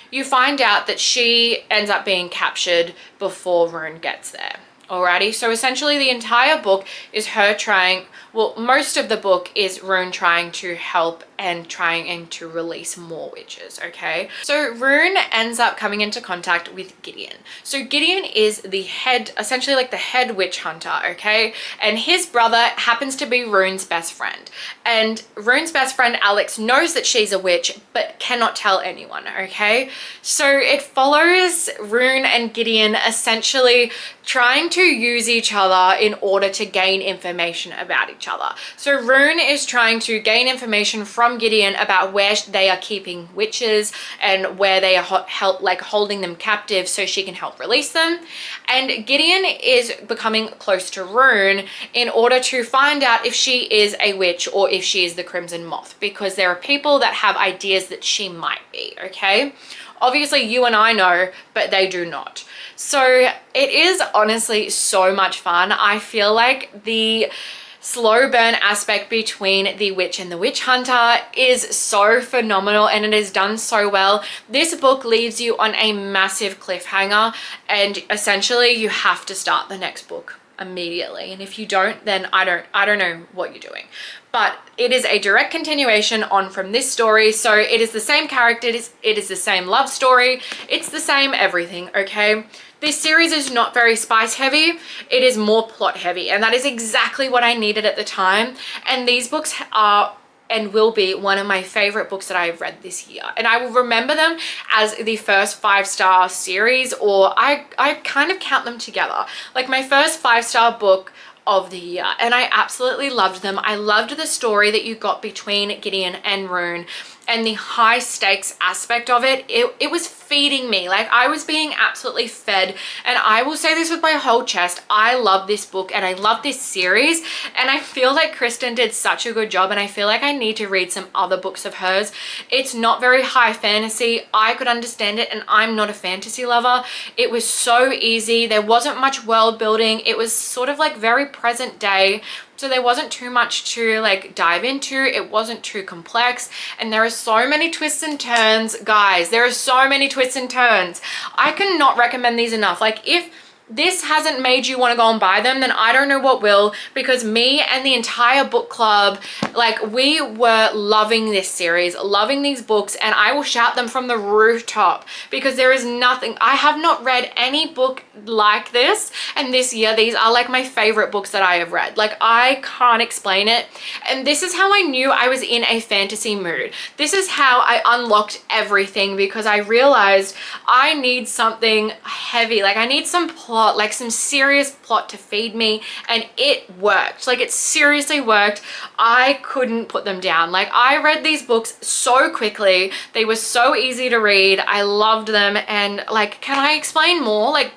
you find out that she ends up being captured before Rune gets there. Alrighty, so essentially the entire book is her trying, well, most of the book is Rune trying to help and trying to release more witches, okay? So Rune ends up coming into contact with Gideon. So Gideon is the head, essentially like the head witch hunter, okay? And his brother happens to be Rune's best friend. And Rune's best friend, Alex, knows that she's a witch, but cannot tell anyone, okay? So it follows Rune and Gideon essentially trying to use each other in order to gain information about each other. So Rune is trying to gain information from Gideon about where they are keeping witches and where they are holding them captive so she can help release them. And Gideon is becoming close to Rune in order to find out if she is a witch or if she is the Crimson Moth, because there are people that have ideas that she might be, okay? Obviously you and I know, but they do not. So it is honestly so much fun. I feel like the slow burn aspect between the witch and the witch hunter is so phenomenal, and it is done so well. This book leaves you on a massive cliffhanger, and essentially you have to start the next book immediately, and if you don't, then I don't know what you're doing. But it is a direct continuation on from this story, so it is the same characters, it is the same love story, it's the same everything, okay? This series is not very spice heavy, it is more plot heavy, and that is exactly what I needed at the time. And these books are and will be one of my favorite books that I've read this year, and I will remember them as the first 5-star series, or I kind of count them together, like my first 5-star book of the year, and I absolutely loved them. I loved the story that you got between Gideon and Rune, and the high stakes aspect of it. It was feeding me, like I was being absolutely fed. And I will say this with my whole chest, I love this book and I love this series, and I feel like Kristen did such a good job, and I feel like I need to read some other books of hers. It's not very high fantasy, I could understand it, and I'm not a fantasy lover. It was so easy, there wasn't much world building, it was sort of like very present day, so there wasn't too much to like dive into, it wasn't too complex, and there are so many twists and turns, guys. There are so many twists and turns. I cannot recommend these enough. Like, if this hasn't made you want to go and buy them, then I don't know what will, because me and the entire book club, like, we were loving this series, loving these books, and I will shout them from the rooftop, because there is nothing, I have not read any book like this, and this year these are like my favorite books that I have read. Like, I can't explain it, and this is how I knew I was in a fantasy mood. This is how I unlocked everything, because I realized I need something heavy, like I need some plot, like some serious plot to feed me, and it worked. Like, it seriously worked. I couldn't put them down. Like, I read these books so quickly, they were so easy to read, I loved them, and like, can I explain more? Like,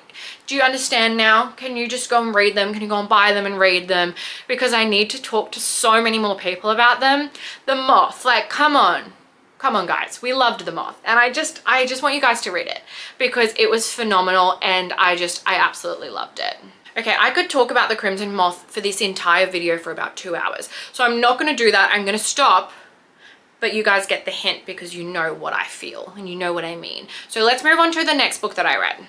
do you understand now? Can you just go and read them? Can you go and buy them and read them? Because I need to talk to so many more people about them. The Moth, like, come on. Come on, guys, we loved The Moth, and I just want you guys to read it, because it was phenomenal, and I absolutely loved it. Okay, I could talk about the Crimson Moth for this entire video for about 2 hours, so I'm not going to do that. I'm going to stop, but you guys get the hint, because you know what I feel and you know what I mean. So let's move on to the next book that I read.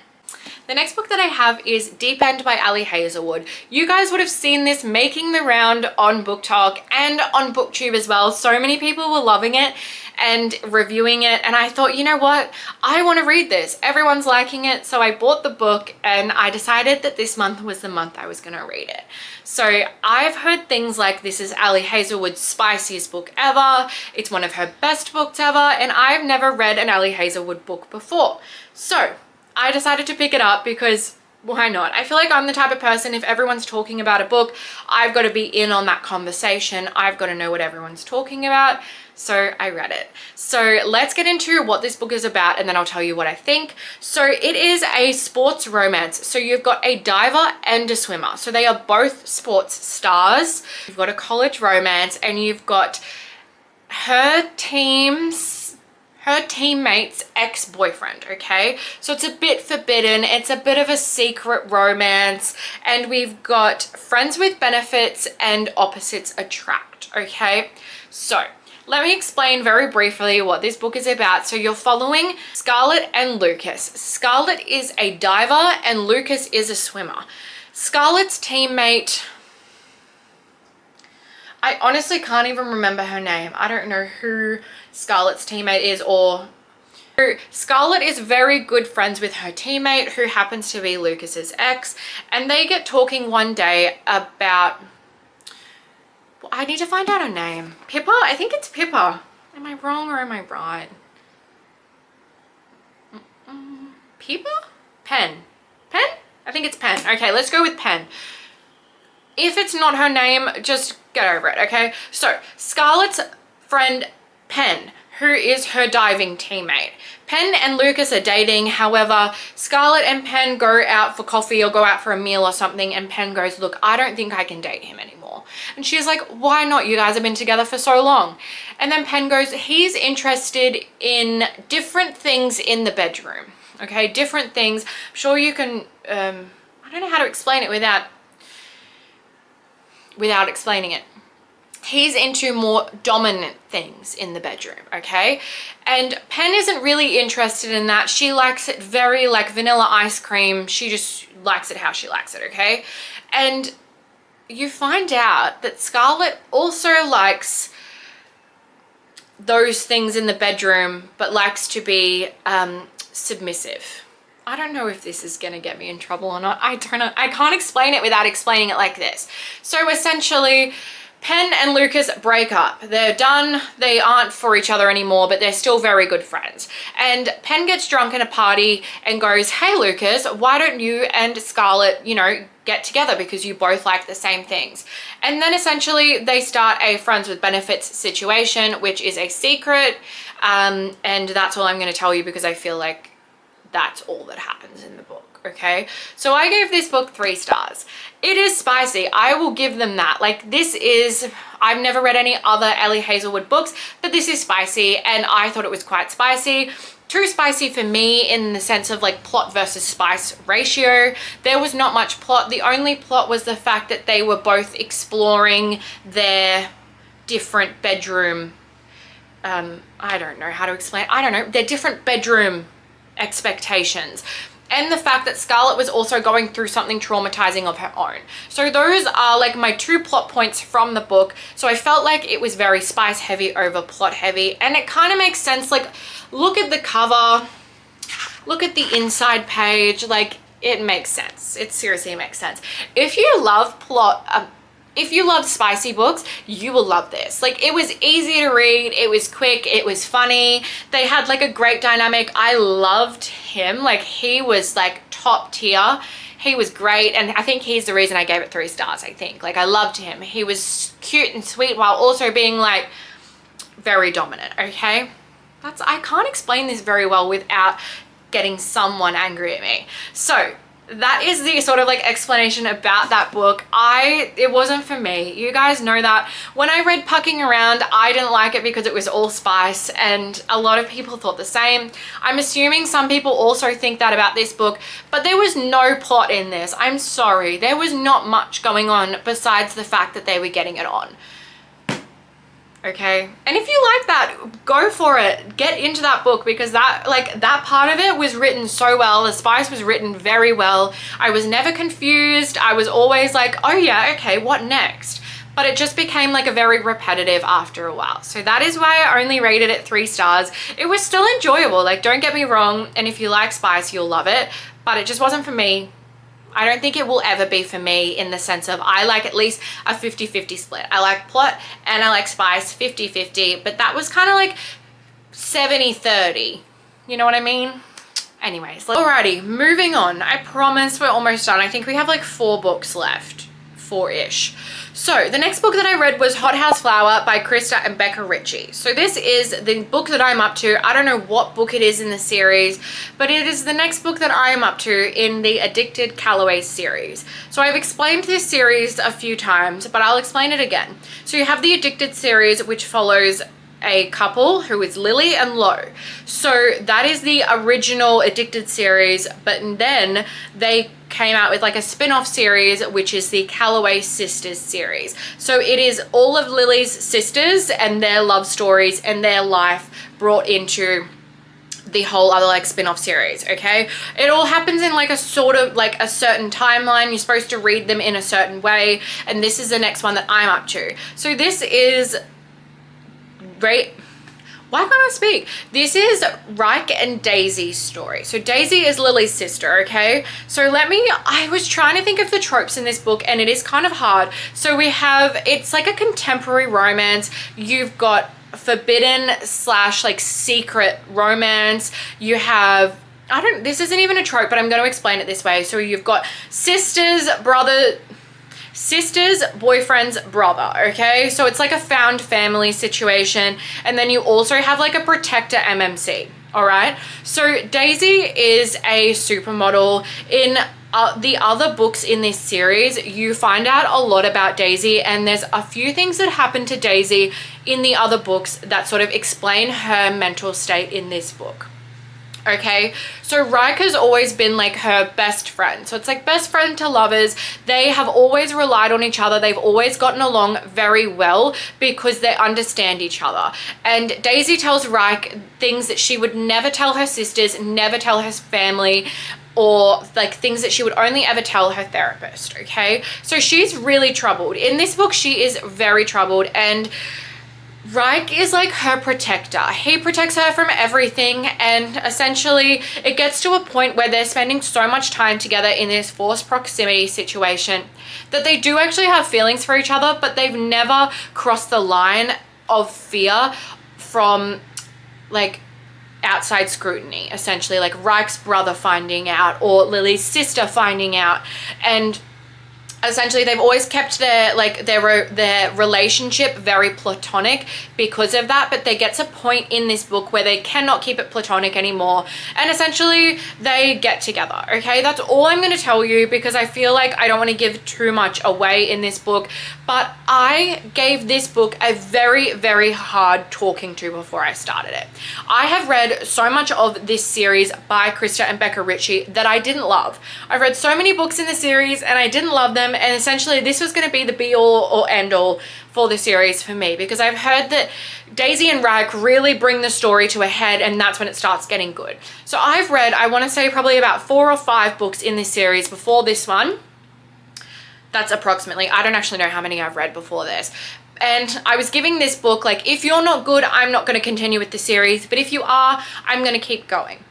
The next book that I have is Deep End by Ali Hazelwood. You guys would have seen this making the round on Book Talk and on BookTube as well. So many people were loving it and reviewing it, and I thought, you know what, I want to read this. Everyone's liking it, so I bought the book, and I decided that this month was the month I was going to read it. So I've heard things like this is Ali Hazelwood's spiciest book ever, it's one of her best books ever, and I've never read an Ali Hazelwood book before. So I decided to pick it up because why not? I feel like I'm the type of person, if everyone's talking about a book, I've got to be in on that conversation. I've got to know what everyone's talking about. So I read it. So let's get into what this book is about, and then I'll tell you what I think. So it is a sports romance. So you've got a diver and a swimmer. So they are both sports stars. You've got a college romance, and you've got her teammate's ex-boyfriend, okay? So it's a bit forbidden. It's a bit of a secret romance. And we've got friends with benefits and opposites attract, okay? So let me explain very briefly what this book is about. So you're following Scarlett and Lucas. Scarlett is a diver and Lucas is a swimmer. Scarlett's teammate, I honestly can't even remember her name. I don't know who Scarlett's teammate is, or Scarlett is very good friends with her teammate who happens to be Lucas's ex, and they get talking one day about, I need to find out her name. Pippa? I think it's Pippa. Am I wrong or am I right? Pippa? Pen? Pen? I think it's Pen. Okay, let's go with Pen. If it's not her name, just get over it, okay? So Scarlett's friend Pen, who is her diving teammate. Pen and Lucas are dating. However, Scarlett and Pen go out for coffee or go out for a meal or something, and Pen goes, look, I don't think I can date him anymore. And she's like, why not? You guys have been together for so long. And then Pen goes, he's interested in different things in the bedroom, okay? Different things. I'm sure you can, I don't know how to explain it without explaining it. He's into more dominant things in the bedroom, okay? And Pen isn't really interested in that. She likes it very like vanilla ice cream. She just likes it how she likes it, okay? And you find out that Scarlett also likes those things in the bedroom, but likes to be submissive. I don't know if this is going to get me in trouble or not. I don't know. I can't explain it without explaining it like this. So essentially, Pen and Lucas break up. They're done. They aren't for each other anymore, but they're still very good friends. And Pen gets drunk in a party and goes, hey, Lucas, why don't you and Scarlett, you know, get together because you both like the same things. And then essentially they start a friends with benefits situation, which is a secret. And that's all I'm going to tell you because I feel like that's all that happens in the book. Okay, so I gave this book 3 stars. It is spicy. I will give them that. Like, this is, I've never read any other Ellie Hazelwood books, but this is spicy, and I thought it was quite spicy. Too spicy for me in the sense of like plot versus spice ratio. There was not much plot. The only plot was the fact that they were both exploring their different bedroom, I don't know how to explain, I don't know, their different bedroom expectations. And the fact that Scarlett was also going through something traumatizing of her own. So those are like my 2 plot points from the book. So I felt like it was very spice heavy over plot heavy. And it kind of makes sense. Like, look at the cover, look at the inside page. Like, it makes sense. It seriously makes sense. If you love if you love spicy books, you will love this. Like, it was easy to read, it was quick, it was funny. They had like a great dynamic. I loved him. Like, he was like top tier. He was great, and I think he's the reason I gave it 3 stars, I think. Like, I loved him. He was cute and sweet while also being like very dominant, okay? I can't explain this very well without getting someone angry at me. So that is the sort of like explanation about that book. It wasn't for me. You guys know that. When I read Pucking Around, I didn't like it because it was all spice, and a lot of people thought the same. I'm assuming some people also think that about this book, but there was no plot in this. I'm sorry. There was not much going on besides the fact that they were getting it on. Okay, and if you like that, go for it. Get into that book, because that part of it was written so well. The spice was written very well. I was never confused. I was always like, oh yeah, okay, what next? But it just became like a very repetitive after a while. So that is why I only rated it 3 stars. It was still enjoyable, like, don't get me wrong, and if you like spice, you'll love it, but it just wasn't for me. I don't think it will ever be for me, in the sense of I like at least a 50-50 split. I like plot and I like spice 50-50, but that was kind of like 70-30. You know what I mean? Anyways, alrighty, moving on. I promise we're almost done. I think we have like 4 books left, 4-ish. So the next book that I read was Hot House Flower by Krista and Becca Ritchie. So this is the book that I'm up to. I don't know what book it is in the series, but it is the next book that I am up to in the Addicted Calloway series. So I've explained this series a few times, but I'll explain it again. So you have the Addicted series, which follows a couple who is Lily and Lo. So that is the original Addicted series, but then they came out with like a spin-off series, which is the Calloway Sisters series. So it is all of Lily's sisters and their love stories and their life brought into the whole other like spin-off series. Okay, it all happens in like a sort of like a certain timeline. You're supposed to read them in a certain way, and this is the next one that I'm up to. So this is why can't I speak? This is Ryke and Daisy's story. So Daisy is Lily's sister, okay? So I was trying to think of the tropes in this book, and it is kind of hard. So it's like a contemporary romance. You've got forbidden / like secret romance. You have, this isn't even a trope, but I'm going to explain it this way. So you've got sisters, boyfriend's brother, okay? So it's like a found family situation, and then you also have like a protector MMC, all right? So Daisy is a supermodel. In the other books in this series, you find out a lot about Daisy, and there's a few things that happen to Daisy in the other books that sort of explain her mental state in this book. Okay, so Ryke has always been like her best friend. So it's like best friend to lovers. They have always relied on each other. They've always gotten along very well because they understand each other. And Daisy tells Ryke things that she would never tell her sisters, never tell her family, or like things that she would only ever tell her therapist. Okay, so she's really troubled. In this book, she is very troubled, and Ryke is like her protector. He protects her from everything, and essentially it gets to a point where they're spending so much time together in this forced proximity situation that they do actually have feelings for each other, but they've never crossed the line of fear from like outside scrutiny, essentially, like Ryke's brother finding out or Lily's sister finding out. And essentially they've always kept their relationship very platonic because of that, but there gets a point in this book where they cannot keep it platonic anymore, and essentially they get together. Okay, that's all I'm going to tell you because I feel like I don't want to give too much away in this book, but I gave this book a very, very hard talking to before I started it. I have read so much of this series by Krista and Becca Ritchie that I didn't love. I've read so many books in the series and I didn't love them, and essentially this was going to be the be all or end all for the series for me, because I've heard that Daisy and Ryke really bring the story to a head, and that's when it starts getting good. So I've read, I want to say probably about 4 or 5 books in this series before this one. That's approximately, I don't actually know how many I've read before this. And I was giving this book like, if you're not good, I'm not going to continue with the series, but if you are, I'm going to keep going.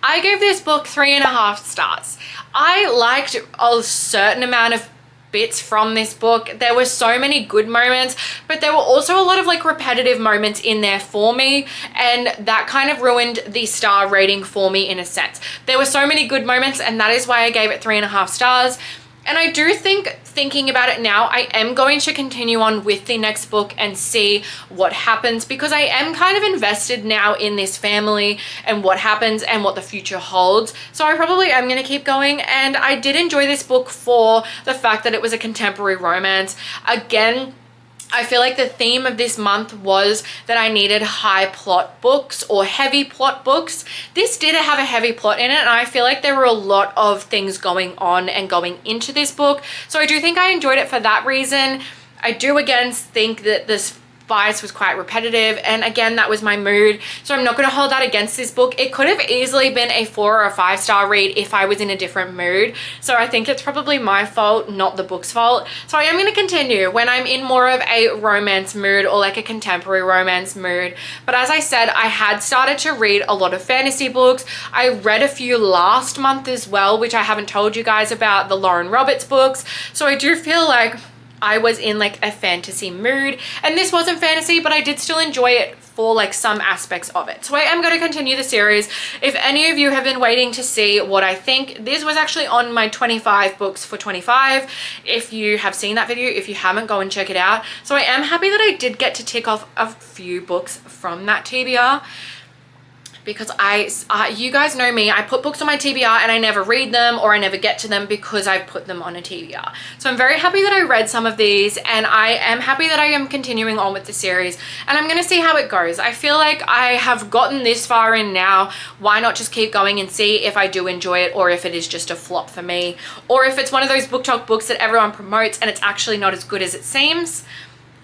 I gave this book 3.5 stars. I liked a certain amount of bits from this book. There were so many good moments, but there were also a lot of like repetitive moments in there for me, and that kind of ruined the star rating for me in a sense. There were so many good moments, and that is why I gave it 3.5 stars. And I do think, thinking about it now, I am going to continue on with the next book and see what happens, because I am kind of invested now in this family and what happens and what the future holds. So I probably am going to keep going. And I did enjoy this book for the fact that it was a contemporary romance. Again, I feel like the theme of this month was that I needed high plot books or heavy plot books. This did have a heavy plot in it, and I feel like there were a lot of things going on and going into this book. So I do think I enjoyed it for that reason. I do again think that this spice was quite repetitive, and again, that was my mood, so I'm not going to hold that against this book. It could have easily been a 4 or a 5-star read if I was in a different mood, so I think it's probably my fault, not the book's fault. So I am going to continue when I'm in more of a romance mood or like a contemporary romance mood. But as I said, I had started to read a lot of fantasy books. I read a few last month as well, which I haven't told you guys about, the Lauren Roberts books. So I do feel like I was in like a fantasy mood, and this wasn't fantasy, but I did still enjoy it for like some aspects of it. So I am going to continue the series. If any of you have been waiting to see what I think, this was actually on my 25 books for 25. If you have seen that video, if you haven't, go and check it out. So I am happy that I did get to tick off a few books from that TBR, because you guys know me, I put books on my TBR and I never read them, or I never get to them because I put them on a TBR. So I'm very happy that I read some of these, and I am happy that I am continuing on with the series, and I'm gonna see how it goes. I feel like I have gotten this far in now. Why not just keep going and see if I do enjoy it, or if it is just a flop for me, or if it's one of those book talk books that everyone promotes and it's actually not as good as it seems.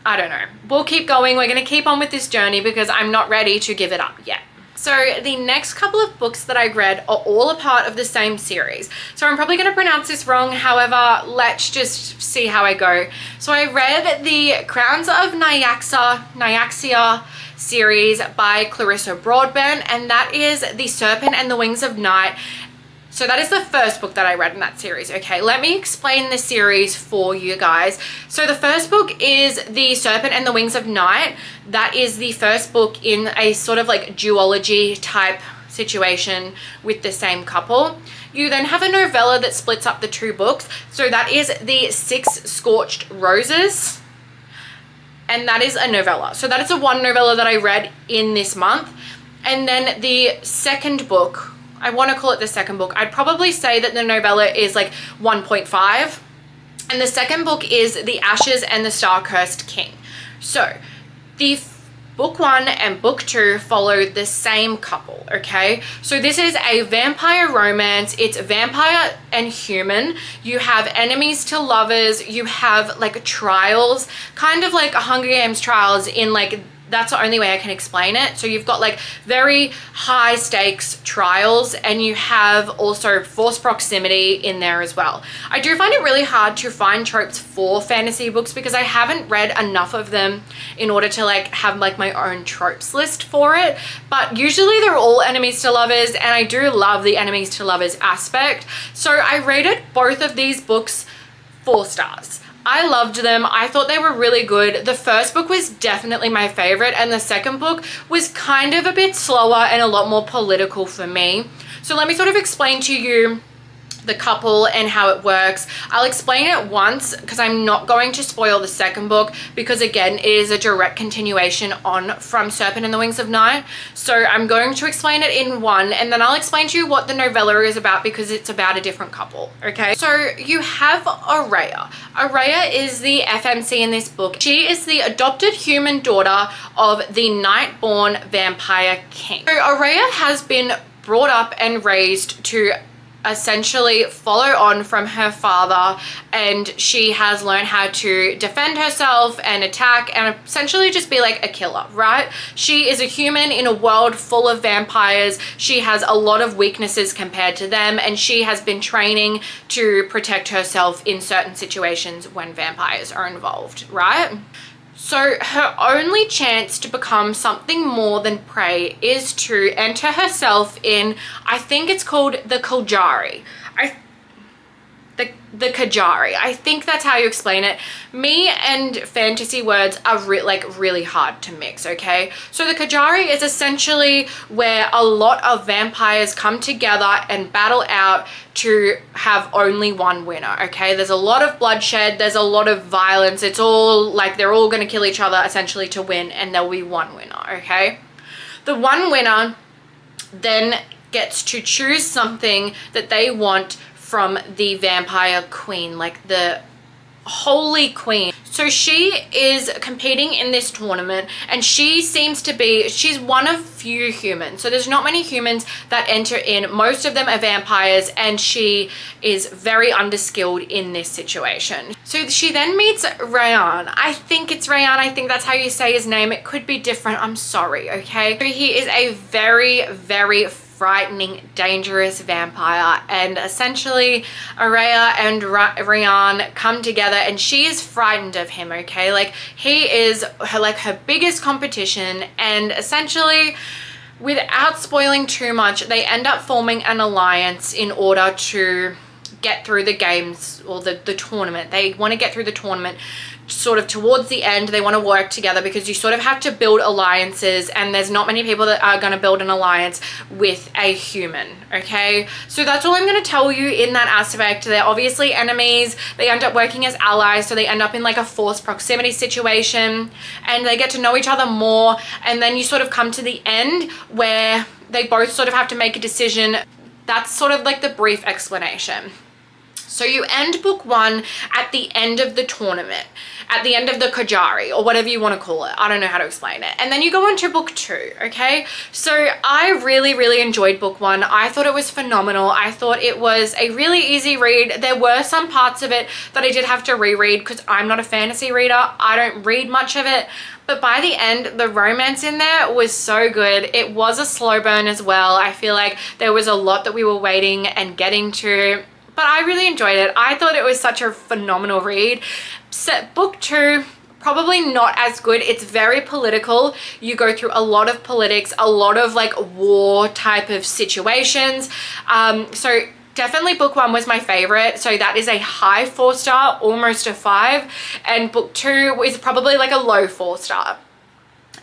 I don't know. We'll keep going. We're gonna keep on with this journey because I'm not ready to give it up yet. So the next couple of books that I read are all a part of the same series. So I'm probably going to pronounce this wrong. However, let's just see how I go. So I read the Crowns of Nyaxia series by Clarissa Broadbent, and that is The Serpent and the Wings of Night. So that is the first book that I read in that series. Okay, let me explain the series for you guys. So the first book is The Serpent and the Wings of Night. That is the first book in a sort of like duology type situation with the same couple. You then have a novella that splits up the two books. So that is The Six Scorched Roses. And that is a novella. So that is the one novella that I read in this month. And then the second book, I want to call it the second book. I'd probably say that the novella is like 1.5. And the second book is The Ashes and the Star-Cursed King. So the book 1 and book 2 follow the same couple, okay? So this is a vampire romance. It's vampire and human. You have enemies to lovers. You have like trials, kind of like Hunger Games trials in like, that's the only way I can explain it. So you've got like very high stakes trials, and you have also forced proximity in there as well. I do find it really hard to find tropes for fantasy books because I haven't read enough of them in order to like have like my own tropes list for it. But usually they're all enemies to lovers, and I do love the enemies to lovers aspect. So I rated both of these books 4 stars. I loved them. I thought they were really good. The first book was definitely my favorite, and the second book was kind of a bit slower and a lot more political for me. So let me sort of explain to you the couple and how it works. I'll explain it once because I'm not going to spoil the second book, because again, it is a direct continuation on from Serpent and the Wings of Night. So I'm going to explain it in one, and then I'll explain to you what the novella is about because it's about a different couple, okay? So you have Araya. Araya is the FMC in this book. She is the adopted human daughter of the night-born vampire king. So Araya has been brought up and raised to essentially follow on from her father, and she has learned how to defend herself and attack and essentially just be like a killer, right? She is a human in a world full of vampires. She has a lot of weaknesses compared to them, and she has been training to protect herself in certain situations when vampires are involved, right? So her only chance to become something more than prey is to enter herself in, I think it's called the Kajari. The Kajari. I think that's how you explain it. Me and fantasy words are really hard to mix, okay? So the Kajari is essentially where a lot of vampires come together and battle out to have only one winner, okay? There's a lot of bloodshed, there's a lot of violence. It's all like they're all gonna kill each other essentially to win, and there'll be one winner, okay? The one winner then gets to choose something that they want from the vampire queen, like the holy queen. So she is competing in this tournament, and she seems to be, she's one of few humans. So there's not many humans that enter in. Most of them are vampires, and she is very underskilled in this situation. So she then meets Rayan. I think it's Rayan. I think that's how you say his name. It could be different. I'm sorry, okay? So he is a very, very frightening, dangerous vampire, and essentially Araya and Rayan come together, and she is frightened of him, okay? Like, he is her biggest competition, and essentially, without spoiling too much, they end up forming an alliance in order to get through the games, or the tournament. They want to get through the tournament sort of towards the end, they want to work together because you sort of have to build alliances, and there's not many people that are going to build an alliance with a human. Okay, so that's all I'm going to tell you in that aspect. They're obviously enemies, they end up working as allies, so they end up in like a forced proximity situation, and they get to know each other more, and then you sort of come to the end where they both sort of have to make a decision. That's sort of like the brief explanation. So you end book 1 at the end of the tournament, at the end of the Kajari, or whatever you want to call it. I don't know how to explain it. And then you go on to book 2, okay? So I really, really enjoyed book 1. I thought it was phenomenal. I thought it was a really easy read. There were some parts of it that I did have to reread because I'm not a fantasy reader. I don't read much of it. But by the end, the romance in there was so good. It was a slow burn as well. I feel like there was a lot that we were waiting and getting to, but I really enjoyed it. I thought it was such a phenomenal read. Book 2, probably not as good. It's very political. You go through a lot of politics, a lot of like war type of situations. So definitely book 1 was my favorite. So that is a high 4-star, almost a 5. And book 2 is probably like a low 4-star.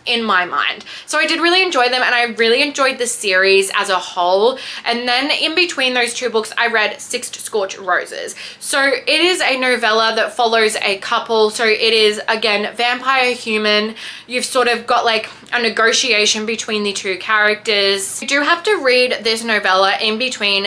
In my mind. So I did really enjoy them, and I really enjoyed the series as a whole. And then in between those 2 books, I read Six Scorched Roses. So it is a novella that follows a couple. So it is, again, vampire human. You've sort of got like a negotiation between the 2 characters. You do have to read this novella in between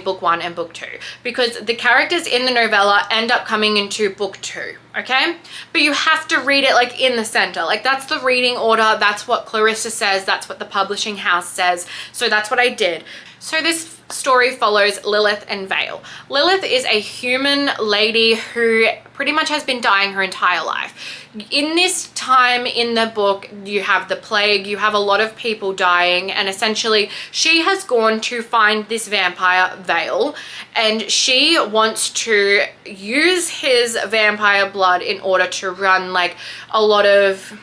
book 1 and book 2, because the characters in the novella end up coming into book 2, okay? But you have to read it like in the center. Like that's the reading order. That's what Clarissa says. That's what the publishing house says. So that's what I did. So this story follows Lilith and Vale. Lilith is a human lady who pretty much has been dying her entire life. In this time in the book, you have the plague, you have a lot of people dying, and essentially she has gone to find this vampire, Vale, and she wants to use his vampire blood in order to run like a lot of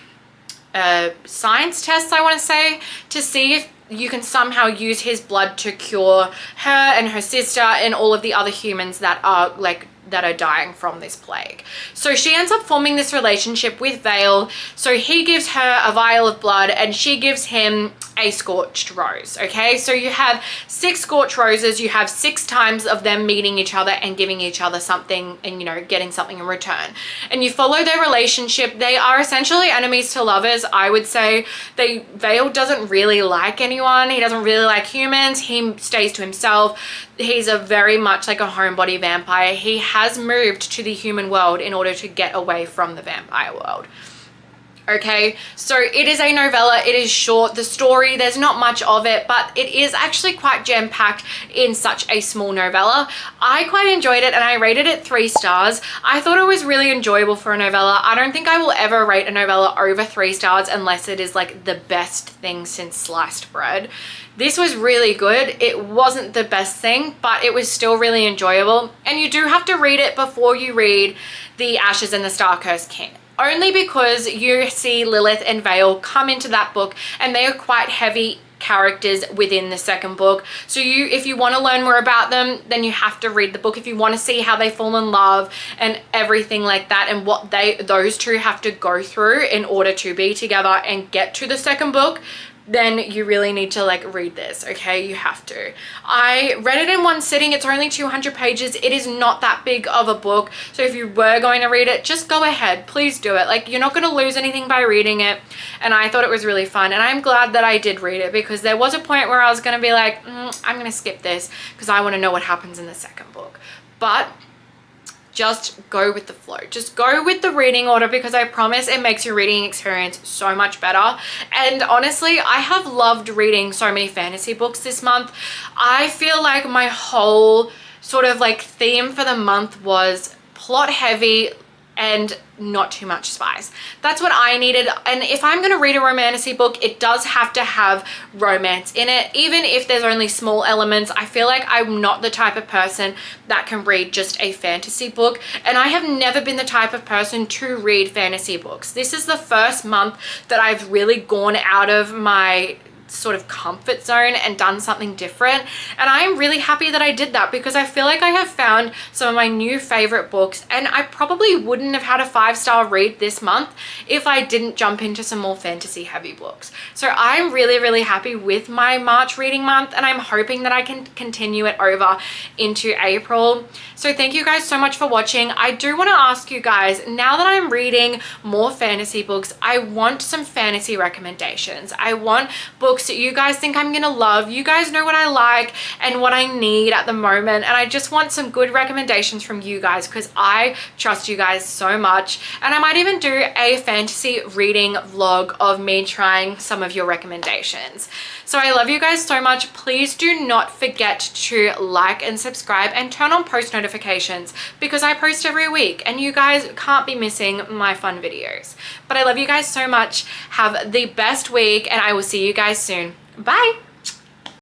science tests, I want to say, to see if you can somehow use his blood to cure her and her sister and all of the other humans that are dying from this plague. So she ends up forming this relationship with Vale. So he gives her a vial of blood and she gives him a scorched rose. Okay, so you have 6 scorched roses. You have 6 times of them meeting each other and giving each other something, and you know, getting something in return. And you follow their relationship. They are essentially enemies to lovers, I would say. Vale doesn't really like anyone. He doesn't really like humans. He stays to himself. He's a very much like a homebody vampire. He has moved to the human world in order to get away from the vampire world. Okay, so it is a novella. It is short. The story, there's not much of it, but it is actually quite jam-packed in such a small novella. I quite enjoyed it and I rated it 3 stars. I thought it was really enjoyable for a novella. I don't think I will ever rate a novella over 3 stars unless it is like the best thing since sliced bread. This was really good. It wasn't the best thing, but it was still really enjoyable. And you do have to read it before you read The Ashes and the Star-Cursed King. Only because you see Lilith and Vale come into that book and they are quite heavy characters within the second book. So if you want to learn more about them, then you have to read the book. If you want to see how they fall in love and everything like that, and what those 2 have to go through in order to be together and get to the second book, then you really need to like read this. Okay, you have to. I read it in one sitting. It's only 200 pages. It is not that big of a book, so if you were going to read it, just go ahead, please do it. Like, you're not going to lose anything by reading it. And I thought it was really fun, and I'm glad that I did read it, because there was a point where I was going to be like, I'm going to skip this because I want to know what happens in the second book. But just go with the flow. Just go with the reading order, because I promise it makes your reading experience so much better. And honestly, I have loved reading so many fantasy books this month. I feel like my whole sort of like theme for the month was plot heavy and not too much spice. That's what I needed. And if I'm going to read a romantasy book, it does have to have romance in it. Even if there's only small elements, I feel like I'm not the type of person that can read just a fantasy book. And I have never been the type of person to read fantasy books. This is the first month that I've really gone out of my sort of comfort zone and done something different. And I am really happy that I did that, because I feel like I have found some of my new favorite books, and I probably wouldn't have had a 5-star read this month if I didn't jump into some more fantasy heavy books. So I'm really, really happy with my March reading month, and I'm hoping that I can continue it over into April. So thank you guys so much for watching. I do want to ask you guys, now that I'm reading more fantasy books, I want some fantasy recommendations. I want books that you guys think I'm gonna love. You guys know what I like and what I need at the moment, and I just want some good recommendations from you guys, because I trust you guys so much. And I might even do a fantasy reading vlog of me trying some of your recommendations. So I love you guys so much. Please do not forget to like and subscribe and turn on post notifications, because I post every week and you guys can't be missing my fun videos. But I love you guys so much. Have the best week, and I will see you guys soon. Bye.